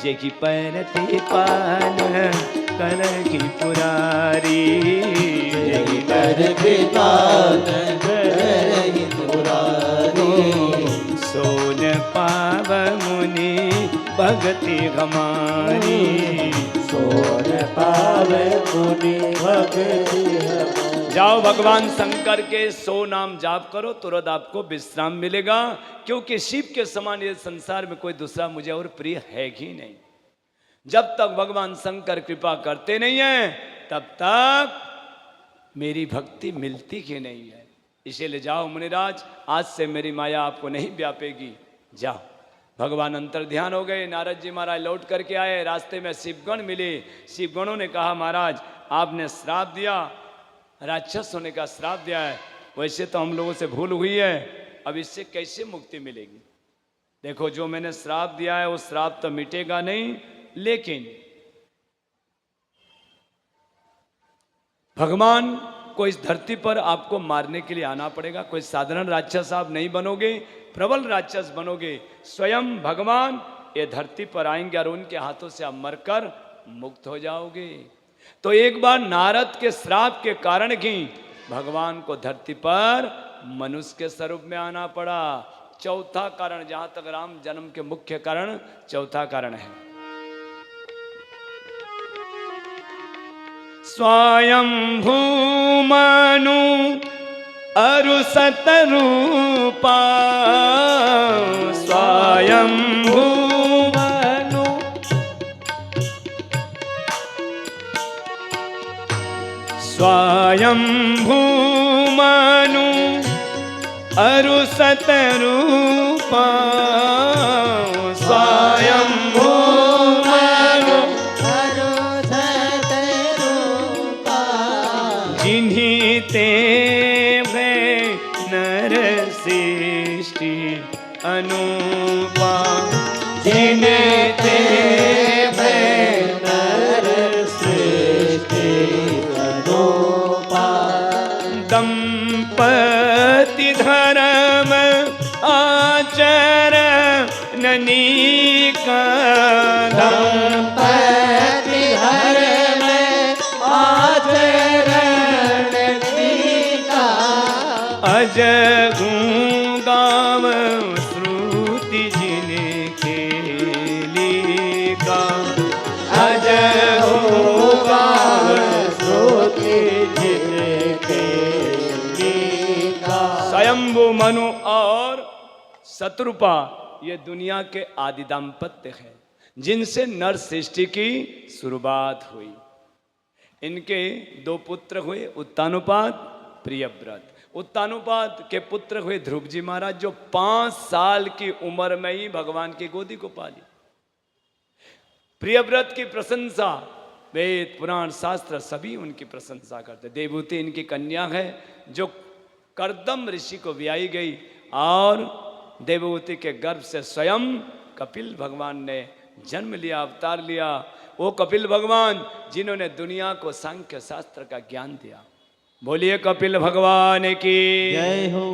जेकी परति पान कर की पुरारी, जेकी परति पान कर की पुरारी, सोन पाव मुनि भगति हमारी, सोन पाव मुनि भगति हमारी। जाओ भगवान शंकर के 100 नाम जाप करो, तुरंत आपको विश्राम मिलेगा, क्योंकि शिव के समान ये संसार में कोई दूसरा मुझे और प्रिय है ही नहीं। जब तक भगवान शंकर कृपा करते नहीं हैं तब तक मेरी भक्ति मिलती ही नहीं है। इसीलिए जाओ मुनिराज, आज से मेरी माया आपको नहीं व्यापेगी, जाओ। भगवान अंतर ध्यान हो गए। नारद जी महाराज लौट करके आए, रास्ते में शिवगण मिले। शिवगणों ने कहा महाराज आपने श्राप दिया, राक्षस होने का श्राप दिया है, वैसे तो हम लोगों से भूल हुई है, अब इससे कैसे मुक्ति मिलेगी? देखो जो मैंने श्राप दिया है वो श्राप तो मिटेगा नहीं, लेकिन भगवान को इस धरती पर आपको मारने के लिए आना पड़ेगा। कोई साधारण राक्षस आप नहीं बनोगे, प्रबल राक्षस बनोगे। स्वयं भगवान ये धरती पर आएंगे और उनके हाथों से आप मरकर मुक्त हो जाओगे। तो एक बार नारद के श्राप के कारण ही भगवान को धरती पर मनुष्य के स्वरूप में आना पड़ा। चौथा कारण, जहां तक राम जन्म के मुख्य कारण, चौथा कारण है स्वयं भूमनु अरु सतरूपा, स्वयं भूमनु स्वयंभू मनु अरु सतरूपा स्वयंभू मनु जिन्हीं ते भय नर सृष्टि अनुपा जिन्हीं ते भय नर सृष्टि अनुपा दंपति धर्म आचरणनी का दंपति धर्म आचरण का अज गाव श्रुति जिनके लिखा अज गाव श्रुति जिनके लिखा। स्वयंभू मनु और शत्रुपा ये दुनिया के आदि दाम्पत्य हैं जिनसे नर सृष्टि की शुरुआत हुई। इनके दो पुत्र हुए उत्तानुपात प्रियव्रत। उत्तानुपात के पुत्र हुए ध्रुव जी महाराज जो 5 साल की उम्र में ही भगवान की गोदी को पाली। प्रियव्रत की प्रशंसा वेद पुराण शास्त्र सभी उनकी प्रशंसा करते। देवहूति इनकी कन्या है जो कर्दम ऋषि को ब्याही गई और देवहूति के गर्भ से स्वयं कपिल भगवान ने जन्म लिया, अवतार लिया। वो कपिल भगवान जिन्होंने दुनिया को सांख्य शास्त्र का ज्ञान दिया। बोलिए कपिल भगवान की जय हो।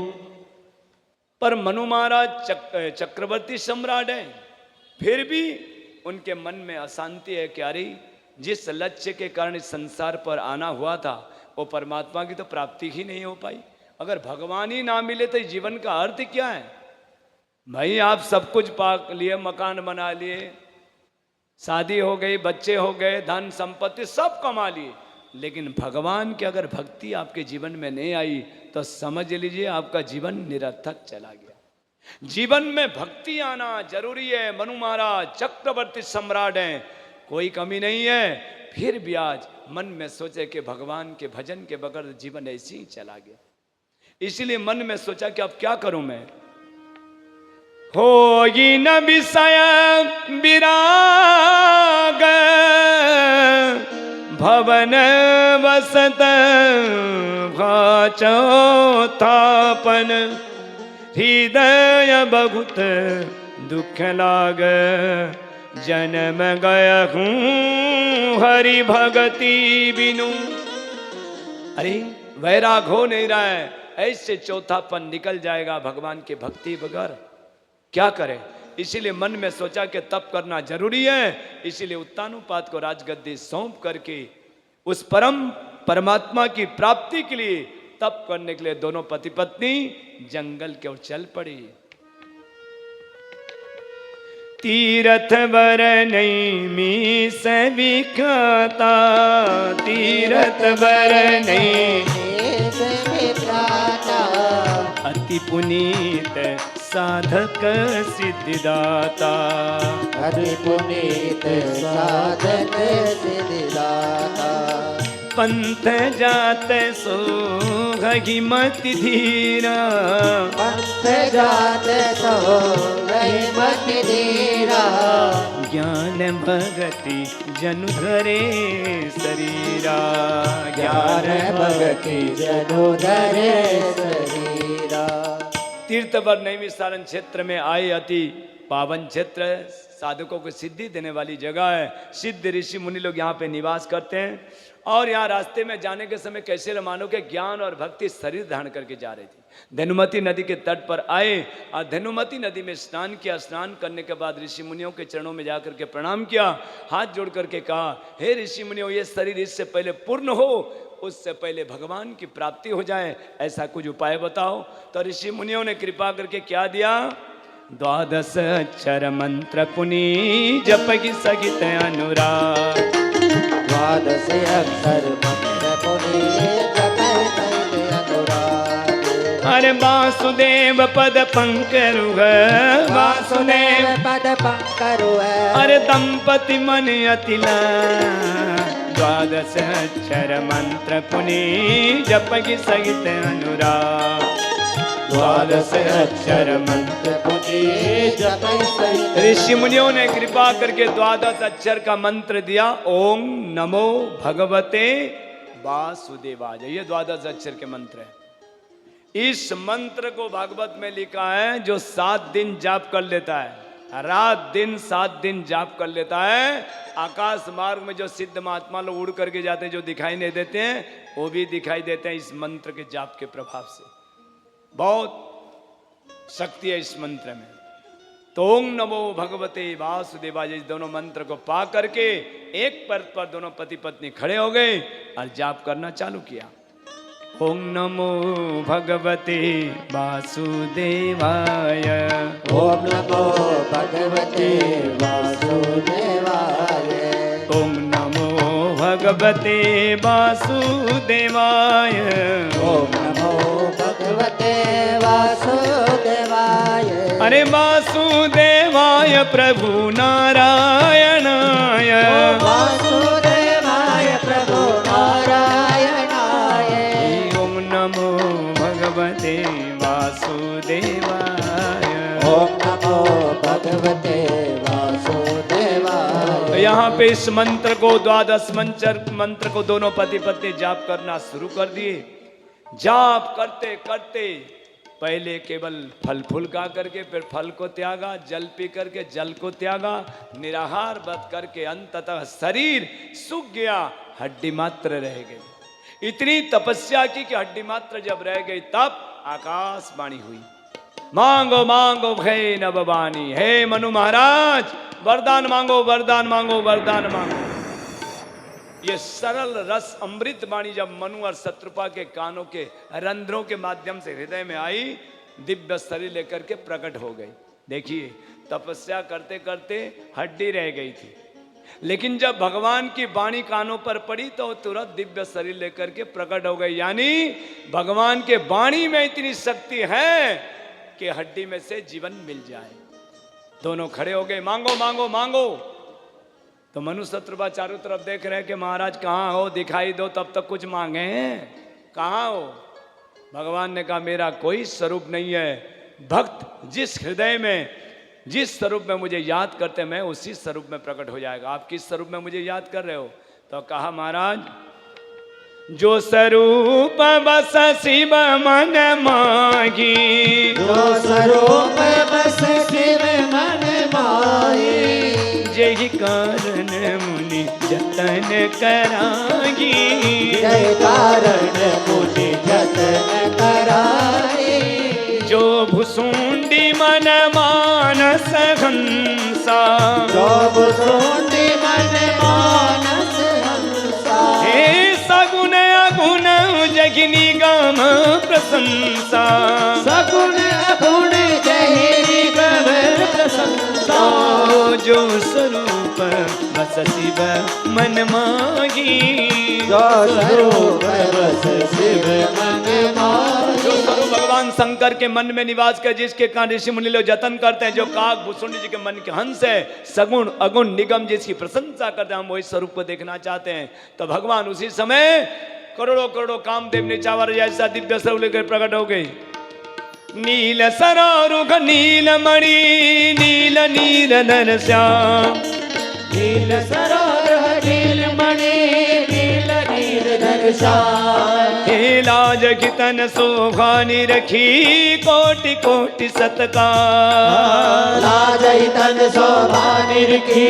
पर मनु महाराज चक्रवर्ती सम्राट है, फिर भी उनके मन में अशांति है कि अरे जिस लक्ष्य के कारण इस संसार पर आना हुआ था वो परमात्मा की तो प्राप्ति ही नहीं हो पाई। अगर भगवान ही ना मिले तो जीवन का अर्थ क्या है? भाई आप सब कुछ पा लिए, मकान बना लिए, शादी हो गई, बच्चे हो गए, धन संपत्ति सब कमा लिए, लेकिन भगवान की अगर भक्ति आपके जीवन में नहीं आई तो समझ लीजिए आपका जीवन निरर्थक चला गया। जीवन में भक्ति आना जरूरी है। मनु महाराज चक्रवर्ती सम्राट हैं, कोई कमी नहीं है, फिर भी आज मन में सोचे कि भगवान के भजन के बगैर जीवन ऐसे ही चला गया। इसलिए मन में सोचा कि अब क्या करूं मैं। होगी न विषय विराग भवन वसत भाचोत्थापन हृदय बहुत दुख लाग जन्म गया हूँ हरि भगति बिनु। अरे वैराग हो नहीं रहा है, ऐसे चौथापन निकल जाएगा भगवान के भक्ति बगैर, क्या करें। इसीलिए मन में सोचा कि तप करना जरूरी है। इसीलिए उत्तानुपात को राजगद्दी सौंप करके उस परमात्मा की प्राप्ति के लिए तप करने के लिए दोनों पति पत्नी जंगल की ओर चल पड़ी। तीरथ वर नहीं मी सविखाता, तीरथ वर नहीं अति पुनीत साधक सिद्धिदाता, अति पुनीत साधक सिद्धिदाता। पंथ जात सो गही मति धीरा, पंथ जात सो गही मति धीरा। ज्ञान भगति जनु धरे शरीरा, ज्ञान भगति जनु धरे शरीरा। तीर्थवर नैमिषारण्य क्षेत्र में आए, अति पावन क्षेत्र, साधकों को सिद्धि देने वाली जगह है। सिद्ध ऋषि मुनि लोग यहाँ पे निवास करते हैं। और यहाँ रास्ते में जाने के समय कैसे मानो के ज्ञान और भक्ति शरीर धारण करके जा रही थी। धनुमती नदी के तट पर आए और धनुमती नदी में स्नान किया। स्नान करने के बाद ऋषि मुनियों के चरणों में जाकर के प्रणाम किया, हाथ जोड़ करके कहा, हे ऋषि मुनियों, ये शरीर इससे पहले पूर्ण हो, उससे पहले भगवान की प्राप्ति हो जाए, ऐसा कुछ उपाय बताओ। तो ऋषि मुनियों ने कृपा करके क्या दिया, 12 अक्षर मंत्र पुनि जप की सगित अनुराग, 12 अक्षर मंत्र पुनि जप सहित अनुराग। अरे वासुदेव पद पंकरुह, वासुदेव पद पंकरुह। अरे दंपति मन अतिला, द्वादश अक्षर मंत्र पुनि जपगी सहित अनुराग। द्वादश अक्षर मंत्र पुनि जपै सहित। ऋषि मुनियों ने कृपा करके द्वादश अक्षर का मंत्र दिया, ओम नमो भगवते वासुदेवाय। ये द्वादश अक्षर के मंत्र है। इस मंत्र को भागवत में लिखा है, जो 7 दिन जाप कर लेता है, रात दिन 7 दिन जाप कर लेता है, आकाश मार्ग में जो सिद्ध महात्मा लोग उड़ करके जाते हैं, जो दिखाई नहीं देते हैं, वो भी दिखाई देते हैं इस मंत्र के जाप के प्रभाव से। बहुत शक्ति है इस मंत्र में। तो ओम नमो भगवते वासुदेवाय, इस दोनों मंत्र को पा करके एक पर दोनों पति पत्नी खड़े हो गए और जाप करना चालू किया। ओम नमो भगवते वासुदेवाय। ओम नमो भगवते वासुदेवाय। ओम नमो भगवते वासुदेवाय। ओम नमो भगवते वासुदेवाय। अरे वासुदेवाय प्रभु नारायणाय। वासुदेवाय प्रभु नारायणाय। ओम नमो भगवते वासुदेवाय। ओम नमो भगवते वासुदेवाय। तो यहाँ पे इस मंत्र को, द्वादश मंत्र को दोनों पति पत्नी जाप करना शुरू कर दिए। जाप करते करते पहले केवल फल फूल खा करके, फिर फल को त्यागा, जल पी करके जल को त्यागा, निराहार व्रत करके अंततः शरीर सूख गया, हड्डी मात्र रह गई। इतनी तपस्या की कि हड्डी मात्र जब रह गई, तब आकाशवाणी हुई, मांगो मांगो भय नववाणी। हे मनु महाराज, वरदान मांगो, वरदान मांगो, वरदान मांगो। ये सरल रस अमृत वाणी जब मनु और शत्रुपा के कानों के रंध्रों के माध्यम से हृदय में आई, दिव्य शरीर लेकर के प्रकट हो गई। देखिए, तपस्या करते करते हड्डी रह गई थी, लेकिन जब भगवान की वाणी कानों पर पड़ी तो तुरंत दिव्य शरीर लेकर के प्रकट हो गई। यानी भगवान के वाणी में इतनी शक्ति है कि हड्डी में से जीवन मिल जाए। दोनों खड़े हो गए, मांगो मांगो मांगो। तो मनु शत्रुपा चारों तरफ देख रहे हैं कि महाराज कहाँ हो, दिखाई दो, तब तक कुछ मांगे हैं, कहाँ हो। भगवान ने कहा, मेरा कोई स्वरूप नहीं है। भक्त जिस हृदय में, जिस स्वरूप में मुझे याद करते हैं, मैं उसी स्वरूप में प्रकट हो जाएगा। आप किस स्वरूप में मुझे याद कर रहे हो? तो कहा, महाराज जो स्वरूप बस शिव मन मागी। जो स्वरूप बस शिव मन माही। जय कारण मुनि जतन करागी। जय कारण मुनि जतन कराई। जो भुसुंडी मन मानस हंसा। जो भुसुंडी मन मानस हंसा। हे सगुण अगुण जगिनी गम प्रशंसा। सगुण अगुण जहिनी गम प्रशंसा। जो स्वरूप बस शिव मन मागी। जो स्वरूप बस शिव मन मागी। जो स्वरूप भगवान शंकर के मन में निवास कर, जिसके कारण ऋषि मुनि लोग जतन करते हैं, जो काग भुसुंडी जी के मन के हंस है, सगुण अगुण निगम जिसकी प्रशंसा करते हैं, हम वही स्वरूप को देखना चाहते हैं। तो भगवान उसी समय करोड़ों करोड़ों कामदेव निचावर जैसा दिव्य स्वरूप लेकर प्रकट हो गई। नील सरारुघ नील मणि नील नीरधर श्याम। नील सरोवर नील मणि नील नीरधर श्याम। हे लाज की तन शोभा निरखी कोटि कोटि सत्कार। लाज तन शोभा निरखी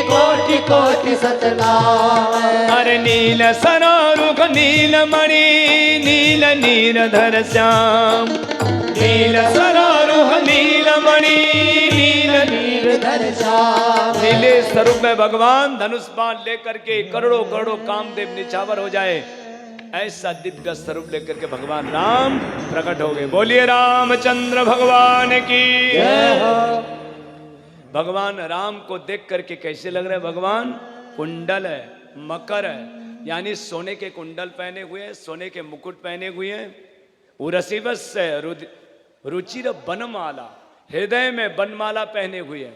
कोटि कोटि सत्कार। अरे नील सरारुघ नील मणि नील नीरधर श्याम। नील सरारुघ नील मणि नील नीरधर श्याम। नीले स्वरूप में भगवान धनुष बाण लेकर के करोड़ों करोड़ों कामदेव निछावर हो जाए, ऐसा दिव्य स्वरूप लेकर के भगवान राम प्रकट हो गए। बोलिए रामचंद्र भगवान की जय हो। भगवान राम को देख करके कैसे लग रहे हैं? भगवान कुंडल है, मकर है, यानी सोने के कुंडल पहने हुए हैं, सोने के मुकुट पहने हुए हैं। उरसिवस से रुचिर बनमाला, हृदय में बनमाला पहने हुए हैं।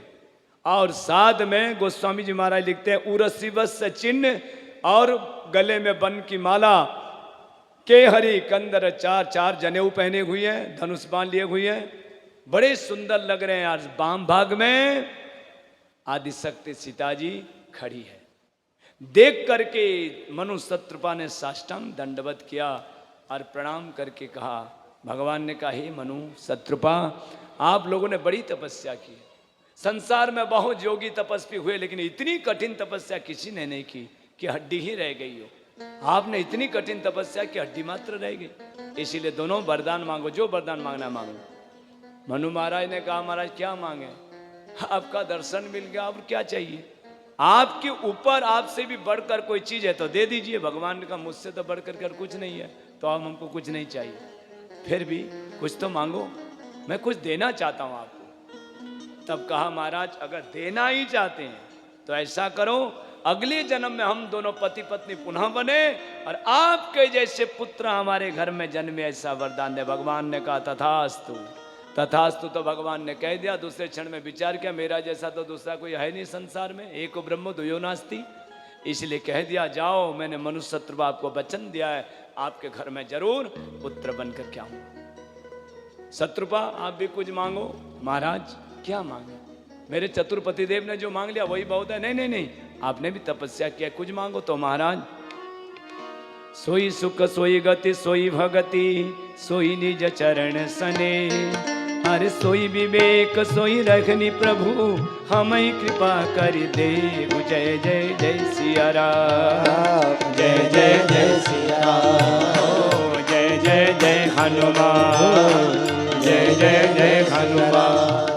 और साथ में गोस्वामी जी महाराज लिखते हैं, उरसिवस चिन्ह और गले में बन की माला, केहरी कंदर, चार जनेऊ पहने हुए हैं, धनुष बाण लिए हुए हैं, बड़े सुंदर लग रहे हैं। आज वाम भाग में आदिशक्ति सीता जी खड़ी है। देख करके मनु शत्रुपा ने साष्टांग दंडवत किया और प्रणाम करके कहा, भगवान ने कहा, हे मनु शत्रुपा, आप लोगों ने बड़ी तपस्या की। संसार में बहुत योगी तपस्वी हुए, लेकिन इतनी कठिन तपस्या किसी ने नहीं की कि हड्डी ही रह गई हो। आपने इतनी कठिन तपस्या की हड्डी मात्र रह गई। इसीलिए दोनों वरदान मांगो, जो वरदान मांगना मांगो। मनु महाराज ने कहा, महाराज क्या मांगे? आपका दर्शन मिल गया, अब क्या चाहिए? आपके ऊपर आपसे भी बढ़कर कोई चीज है तो दे दीजिए। भगवान का मुझसे तो बढ़कर कर कुछ नहीं है, तो अब हमको कुछ नहीं चाहिए, फिर भी कुछ तो मांगो, मैं कुछ देना चाहता हूं आपको। तब कहा, महाराज अगर देना ही चाहते हैं तो ऐसा करो, अगले जन्म में हम दोनों पति पत्नी पुनः बने और आपके जैसे पुत्र हमारे घर में जन्मे, ऐसा वरदान दे। भगवान ने कहा, तथास्तु। तथास्तु तो भगवान ने कह दिया। दूसरे क्षण में विचार किया, मेरा जैसा तो दूसरा कोई है नहीं संसार में, एको ब्रह्म द्वयो नास्ति। इसलिए कह दिया, जाओ, मैंने मनुष्य शत्रुपा आपको वचन दिया है, आपके घर में जरूर पुत्र बनकर के आऊंगा। शत्रुपा आप भी कुछ मांगो। महाराज क्या मांगे? मेरे चतुर्पति देव ने जो मांग लिया वही बहुत है। नहीं नहीं नहीं, आपने भी तपस्या किया, कुछ मांगो। तो महाराज, सोई सुख सोई गति सोई भगति सोई निज चरण सने, अरे सोई विवेक सोई रखनी प्रभु हमें कृपा कर दे। जय जय जय सिया राम, जय जय जय सिया राम, जय जय जय हनुमान, जय जय जय हनुमान।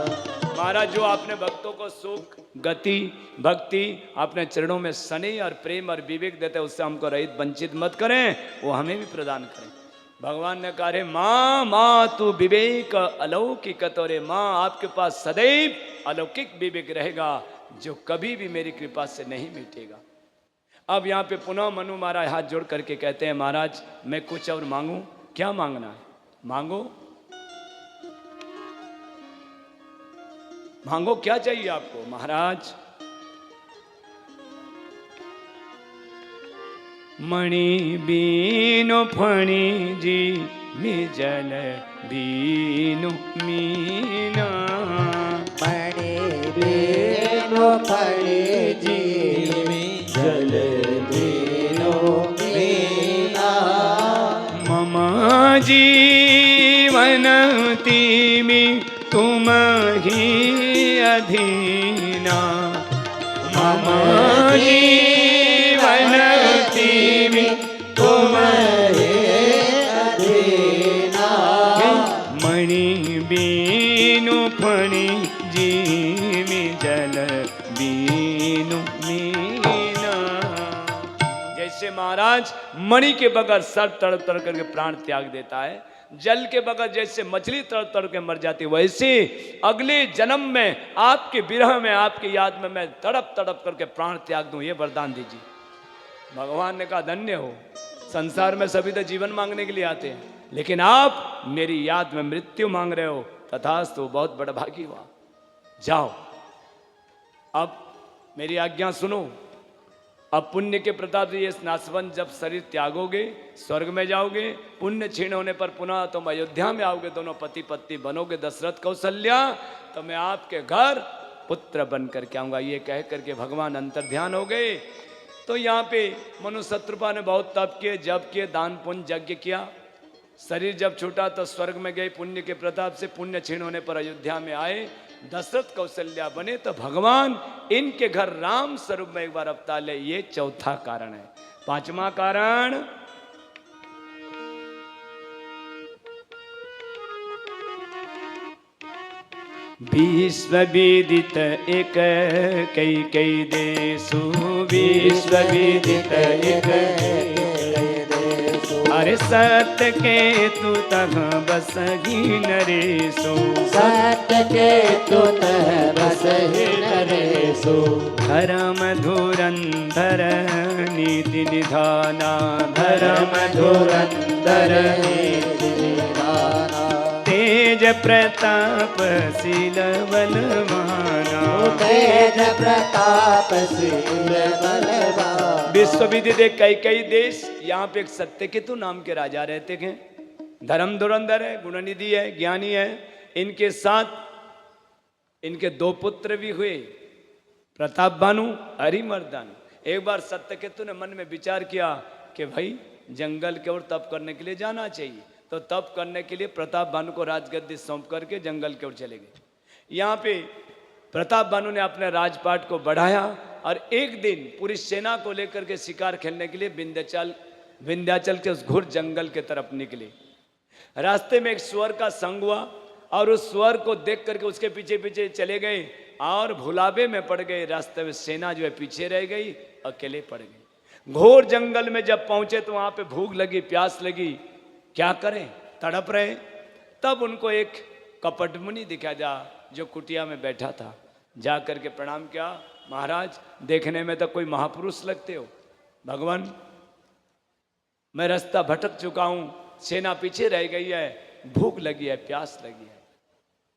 महाराज, जो आपने भक्तों को सुख गति भक्ति अपने चरणों में सने और प्रेम और विवेक देते, उससे हमको रहित वंचित मत करें, वो हमें भी प्रदान करें। भगवान ने कहा, माँ माँ तू विवेक अलौकिक, तोरे माँ आपके पास सदैव अलौकिक विवेक रहेगा, जो कभी भी मेरी कृपा से नहीं मिटेगा। अब यहाँ पे पुनः मनु महाराज हाथ जोड़ करके कहते हैं, महाराज मैं कुछ और मांगू? क्या मांगना है? मांगो मांगो, क्या चाहिए आपको? महाराज, मणि बीनु फणी जी मिजल बीनु मीना, मणि बीनु फणी जी मिजल बीनु मीना, मम जीवन तिमि तुम ही अधीना, मम जीवन तिमि तुम ही अधीना, मणि बीनु फणी जीमि जल बीनु मीना। जैसे महाराज मणि के बगैर सर तड़प तड़प करके प्राण त्याग देता है, जल के बगैर जैसे मछली तड़प तड़प के मर जाती, वैसे अगले जन्म में आपके विरह में आपकी याद में मैं तड़प तड़प करके प्राण त्याग दूं, ये वरदान दीजिए। भगवान ने कहा, धन्य हो, संसार में सभी तो जीवन मांगने के लिए आते हैं, लेकिन आप मेरी याद में मृत्यु मांग रहे हो, तथास्तु, बहुत बड़ा भागी हुआ। जाओ, अब मेरी आज्ञा सुनो। अब पुण्य के प्रताप से ये नासवन जब शरीर त्यागोगे, स्वर्ग में जाओगे, पुण्य क्षीण होने पर पुनः तुम अयोध्या में आओगे, दोनों पति पत्नी बनोगे, दशरथ कौशल्या, तो मैं आपके घर पुत्र बन करके आऊंगा। ये कह करके भगवान अंतर्ध्यान हो गए। तो यहाँ पे मनु शत्रुपा ने बहुत तप किए, जप किए, दान पुण्य यज्ञ किया। शरीर जब छूटा तो स्वर्ग में गए, पुण्य के प्रताप से पुण्य क्षीण होने पर अयोध्या में आए, दशरथ कौशल्या बने, तो भगवान इनके घर राम स्वरूप में एक बार अवतार ले। ये चौथा कारण है। पांचवा कारण, विश्व विदित एक कई कई देशु, विश्व विदित एक अरे सत्य के तू तह बसही नरेशु, सत्य के तू तह बसहि नरेशु, धर्म धुरंधर नीति निधाना, धर्म धुरंधर नीति निधाना, तेज प्रताप शील बलवाना, तेज प्रताप शील बलवाना, विश्व विदित कई देश, यहाँ पे एक सत्यकेतु नाम के राजा रहते थे। धर्म धुरंधर है, गुणनिधि है, ज्ञानी है। इनके साथ इनके 2 पुत्र भी हुए, प्रताप भानु, हरिमर्दन। एक बार सत्यकेतु ने मन में विचार किया कि भाई जंगल की ओर तप करने के लिए जाना चाहिए। तो तप करने के लिए प्रताप भानु को राजगद्दी सौंप करके जंगल की ओर चले गए। यहाँ पे प्रताप भानु ने अपने राजपाट को बढ़ाया और एक दिन पूरी सेना को लेकर के शिकार खेलने के लिए विंध्याचल के उस घुर जंगल के तरफ निकले। रास्ते में एक सुअर का संग हुआ और उस सुअर को देख करके उसके पीछे पीछे चले गए और भुलावे में पड़ गए। रास्ते में सेना जो है पीछे रह गई, अकेले पड़ गए। घोर जंगल में जब पहुंचे तो वहां पे भूख लगी, प्यास लगी, क्या करें, तड़प रहे। तब उनको एक कपट मुनि दिखा जो कुटिया में बैठा था। जा करके प्रणाम किया, महाराज देखने में तो कोई महापुरुष लगते हो, भगवान मैं रास्ता भटक चुका हूं, सेना पीछे रह गई है, भूख लगी है, प्यास लगी है।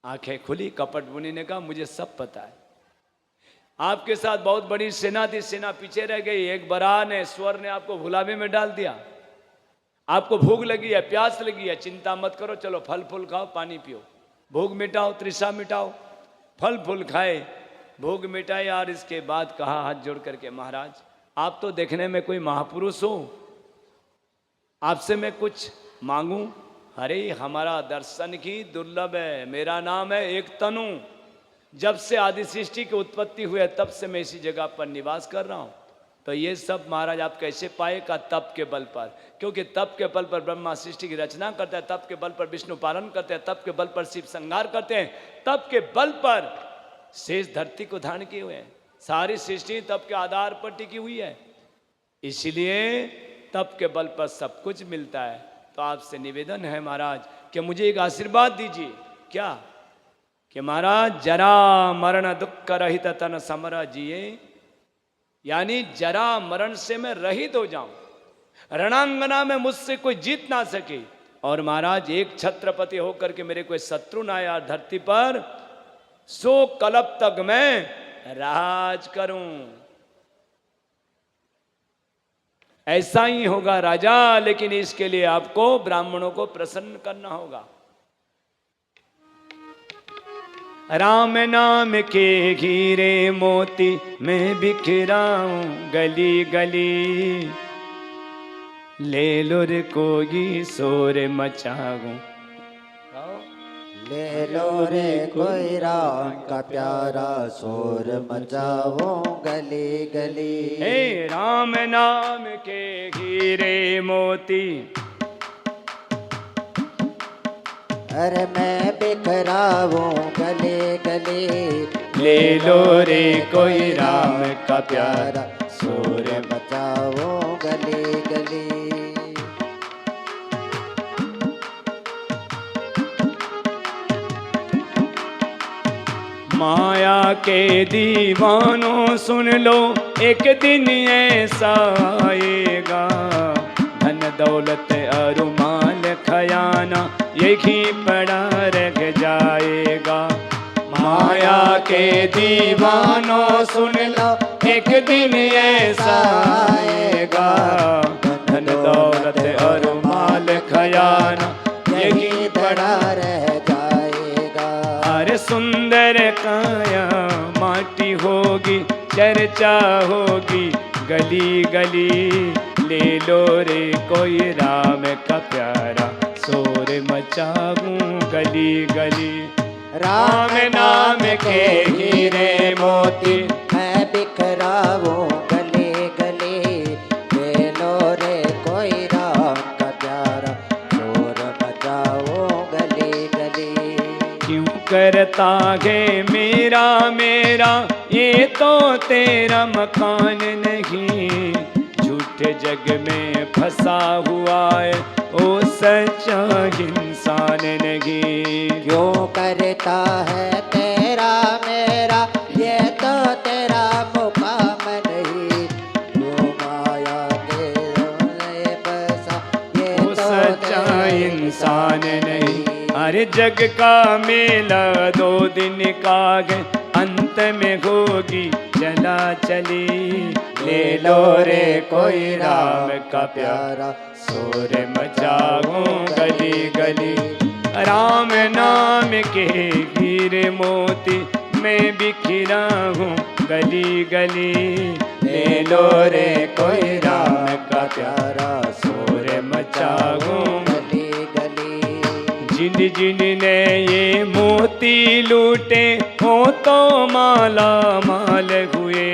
आंखें खुली, कपट मुनि ने कहा मुझे सब पता है, आपके साथ बहुत बड़ी सेना थी, सेना पीछे रह गई, एक बराह ने, स्वर ने आपको भुलावे में डाल दिया, आपको भूख लगी है, प्यास लगी है, चिंता मत करो, चलो फल फूल खाओ, पानी पियो, भूख मिटाओ, तृषा मिटाओ। फल फूल खाए, भूख मिटाए और इसके बाद कहा हाथ जोड़ करके, महाराज आप तो देखने में कोई महापुरुष हो, आपसे मैं कुछ मांगूं? अरे हमारा दर्शन की दुर्लभ है, मेरा नाम है एक तनु, जब से आदि सृष्टि की उत्पत्ति हुई है तब से मैं इसी जगह पर निवास कर रहा हूं। तो ये सब महाराज आप कैसे पाए? का तप के बल पर, क्योंकि तप के बल पर ब्रह्मा सृष्टि की रचना करते हैं, तप के बल पर विष्णु पालन करते हैं, तप के बल पर शिव संहार करते हैं, तप के बल पर शेष धरती को धारण किए हुए हैं। सारी सृष्टि तप के आधार पर टिकी हुई है, इसलिए तप के बल पर सब कुछ मिलता है। तो आपसे निवेदन है महाराज कि मुझे एक आशीर्वाद दीजिए। क्या? कि महाराज जरा मरण दुख रहित तन समर जिए, यानी जरा मरण से मैं रहित हो जाऊं, रणांगना में मुझसे कोई जीत ना सके, और महाराज एक छत्रपति होकर के मेरे कोई शत्रु ना आया धरती पर, सो कल्प तक मैं राज करूं। ऐसा ही होगा राजा, लेकिन इसके लिए आपको ब्राह्मणों को प्रसन्न करना होगा। राम नाम के हीरे मोती मैं बिखराऊं गली गली, ले लो रे कोई शोर मचाऊं, ले लो रे कोई राम का प्यारा शोर मचाओ गली गली। हे राम नाम के हीरे मोती, अरे मैं बिखराऊं गली गली, ले लो रे कोई राम का प्यारा शोर मचाओ गली गली। माया के दीवानों सुन लो, एक दिन ऐसा आएगा, धन दौलत और माल खजाना यही पड़ा रह जाएगा। माया के दीवानों सुन लो, एक दिन ऐसा आएगा, धन दौलत और माल खजाना यही पड़ा रह जाएगा। अरे सुंदर काया माटी होगी, चर्चा होगी गली गली, ले लो रे कोई राम का प्यारा शोर मचाऊं गली गली। राम नाम के हीरे मोती मैं बिखराऊं गली गली, ले लो रे कोई राम का प्यारा शोर मचाओ गली गली। क्यों करता है मेरा मेरा ये तो तेरा मकान नहीं, झूठे जग में फंसा हुआ है ओ सच्चा इंसान नहीं। क्यों करता है तेरा मेरा ये तो तेरा मुकाम नहीं, तू माया के रोले बसा ये ओ तो सच्चा तेरा इंसान नहीं। अरे जग का मेला 2 दिन का है, अंत में होगी चला चली, ले लो रे कोई राम का प्यारा, शोर मचाऊं गली गली। राम नाम के हीरे मोती मैं बिखरा हूँ गली गली। ले लो रे कोई राम का प्यारा, शोर मचाऊं गली गली। जिन जिन ने ये मोती लूटे हो तो माला माल हुए।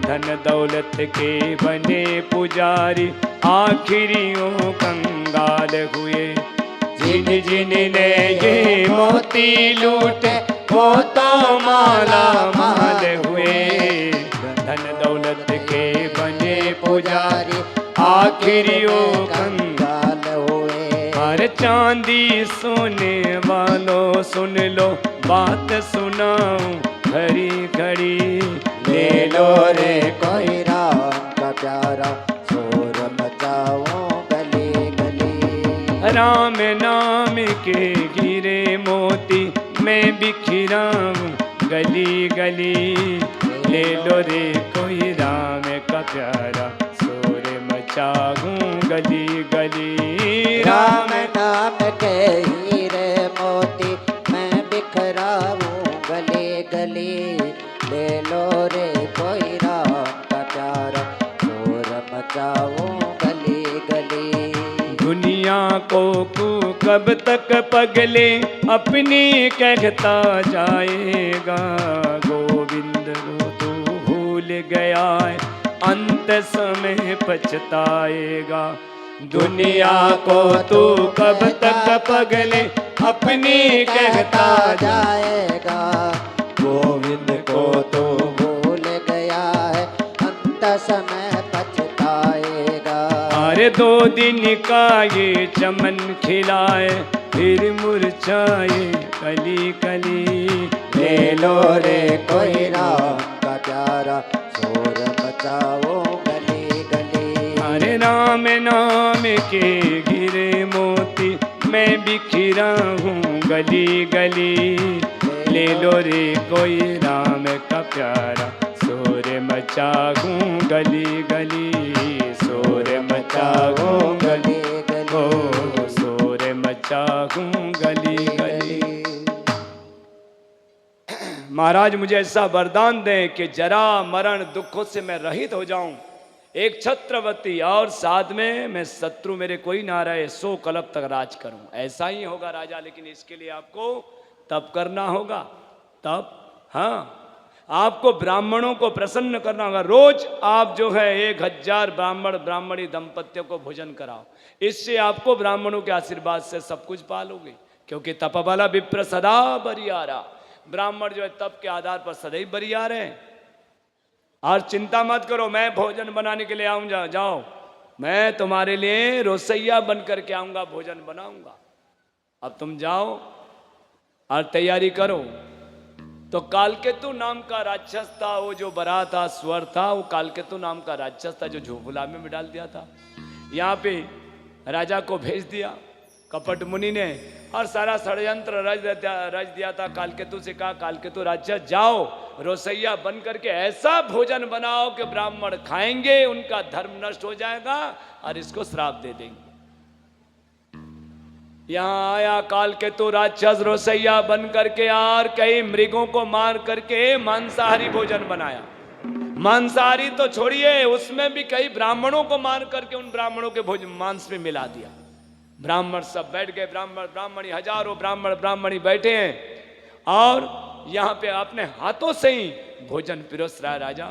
धन दौलत के बने पुजारी आखिरियों कंगाल हुए। जिन जिन ने ये मोती लूटे वो तो माला माल हुए। धन दौलत के बने पुजारी आखिरियों कंगाल हुए। हर चांदी सोने वालों सुन लो बात सुनाऊं घड़ी घड़ी। ले लो रे कोई राम का प्यारा, शोर मचाऊं गली गली। राम नाम के गिरे मोती मैं बिखरा हूँ गली गली। ले लो रे कोई राम का प्यारा, शोर मचाऊं गली गली। राम नाम के हीरे मोती मैं बिखराऊं गली गली। ले लो रे कोई राम का प्यारा, शोर मचाऊं गली गली। दुनिया को कब तक पगले अपनी कहता जाएगा। गोविंद को तू भूल गया है अंत समय पछताएगा। दुनिया को तू कब तक पगले अपनी कहता जाएगा। गोविंद को तो भूल गया है अंत समय पछताएगा। अरे 2 दिन का ये चमन खिलाए फिर मुरझाए कली कली। ले लो रे कोई राम का प्यारा, शोर मचाओ गली गली। अरे राम नाम के गिरे मोती मैं बिखरा हूँ गली गली। ले लो रे कोई राम का प्यारा, शोर मचाऊं गली गली। शोर मचाऊं गली गली, शोर मचाऊं गली गली। महाराज मुझे ऐसा वरदान दें कि जरा मरण दुखों से मैं रहित हो जाऊं, एक छत्रवती और साथ में मैं शत्रु मेरे कोई ना रहे, 100 कल्प तक राज करूं। ऐसा ही होगा राजा, लेकिन इसके लिए आपको तप करना होगा। तप, हाँ, आपको ब्राह्मणों को प्रसन्न करना होगा। रोज आप जो है 1000 ब्राह्मण ब्राह्मणी दंपतियों को भोजन कराओ। इससे आपको ब्राह्मणों के आशीर्वाद से सब कुछ पालोगे, क्योंकि तप वाला विप्र सदा बरियारा। ब्राह्मण जो है तप के आधार पर सदैव बरियार हैं। और चिंता मत करो, मैं भोजन बनाने के लिए आऊंगा, जाओ, मैं तुम्हारे लिए रोसैया बन करके आऊंगा, भोजन बनाऊंगा। अब तुम जाओ और तैयारी करो। तो कालकेतु नाम का राक्षस था, वो जो बरा था, स्वर था, वो कालकेतु नाम का राक्षस था जो झोपड़ा में डाल दिया था। यहाँ पे राजा को भेज दिया कपट मुनि ने, और सारा षड्यंत्र रच दिया था। कालकेतु से कहा, कालकेतु राक्षस जाओ, रोसैया बन करके ऐसा भोजन बनाओ कि ब्राह्मण खाएंगे, उनका धर्म नष्ट हो जाएगा और इसको श्राप दे देंगे। यहाँ आया कालकेतु राक्षस रोसैया बन करके, और कई मृगों को मार करके मांसाहारी भोजन बनाया। मांसाहारी तो छोड़िए, उसमें भी कई ब्राह्मणों को मार करके उन ब्राह्मणों के भोजन मांस में मिला दिया। ब्राह्मण सब बैठ गए, ब्राह्मण ब्राह्मणी, हजारों ब्राह्मण ब्राह्मणी बैठे हैं, और यहाँ पे अपने हाथों से ही भोजन पिरोस रहा है राजा।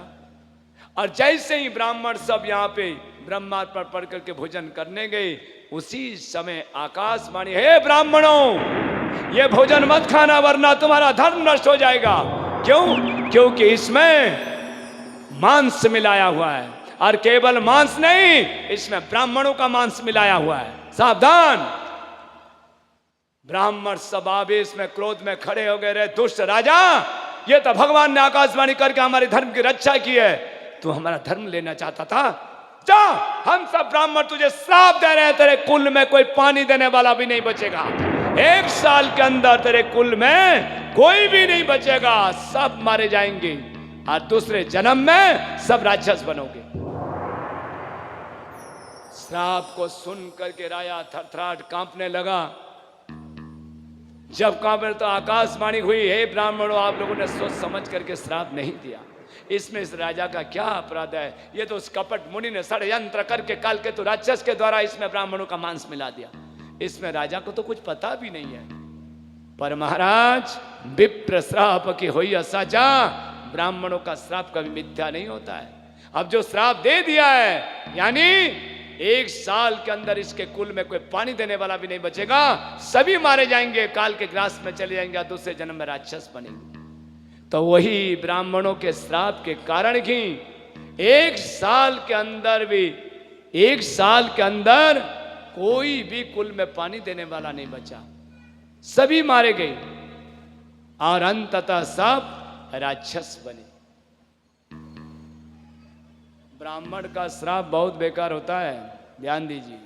और जैसे ही ब्राह्मण सब यहाँ पे ब्रह्मास्त्र पर पढ़ करके भोजन करने गए, उसी समय आकाशवाणी, हे ब्राह्मणों, ये भोजन मत खाना वरना तुम्हारा धर्म नष्ट हो जाएगा। क्यों? क्योंकि इसमें मांस मिलाया हुआ है, और केवल मांस नहीं, इसमें ब्राह्मणों का मांस मिलाया हुआ है, सावधान। ब्राह्मण सब आवेश में क्रोध में खड़े हो गए, रे दुष्ट राजा, ये तो भगवान ने आकाशवाणी करके हमारे धर्म की रक्षा की है, तू हमारा धर्म लेना चाहता था, जा, हम सब ब्राह्मण तुझे श्राप दे रहे हैं, तेरे कुल में कोई पानी देने वाला भी नहीं बचेगा। 1 साल के अंदर तेरे कुल में कोई भी नहीं बचेगा, सब मारे जाएंगे। और दूसरे जन्म में सब राक्षस बनोगे। श्राप को सुन करके राजा थरथराट कांपने लगा। जब कांपे तो आकाशवाणी हुई, हे ब्राह्मणों, आप लोगों ने सोच समझ करके श्राप नहीं दिया, इसमें इस राजा का क्या अपराध है? ये तो उस कपट मुनि ने षड्यंत्र करके कालकेतु राक्षस के द्वारा इसमें ब्राह्मणों का मांस मिला दिया। इसमें राजा को तो कुछ पता भी नहीं है। पर महाराज, विप्र श्राप की हुई असाचा, ब्राह्मणों का श्राप कभी मिथ्या नहीं होता है। अब जो श्राप दे दिया है, यानी 1 साल के अंदर इसके कुल में कोई पानी देने वाला भी नहीं बचेगा, सभी मारे जाएंगे, काल के ग्रास में चले जाएंगे, दूसरे जन्म में राक्षस बनेंगे। तो वही ब्राह्मणों के श्राप के कारण ही 1 साल के अंदर भी, 1 साल के अंदर कोई भी कुल में पानी देने वाला नहीं बचा, सभी मारे गए और अंततः सब राक्षस बने। ब्राह्मण का श्राप बहुत बेकार होता है, ध्यान दीजिए।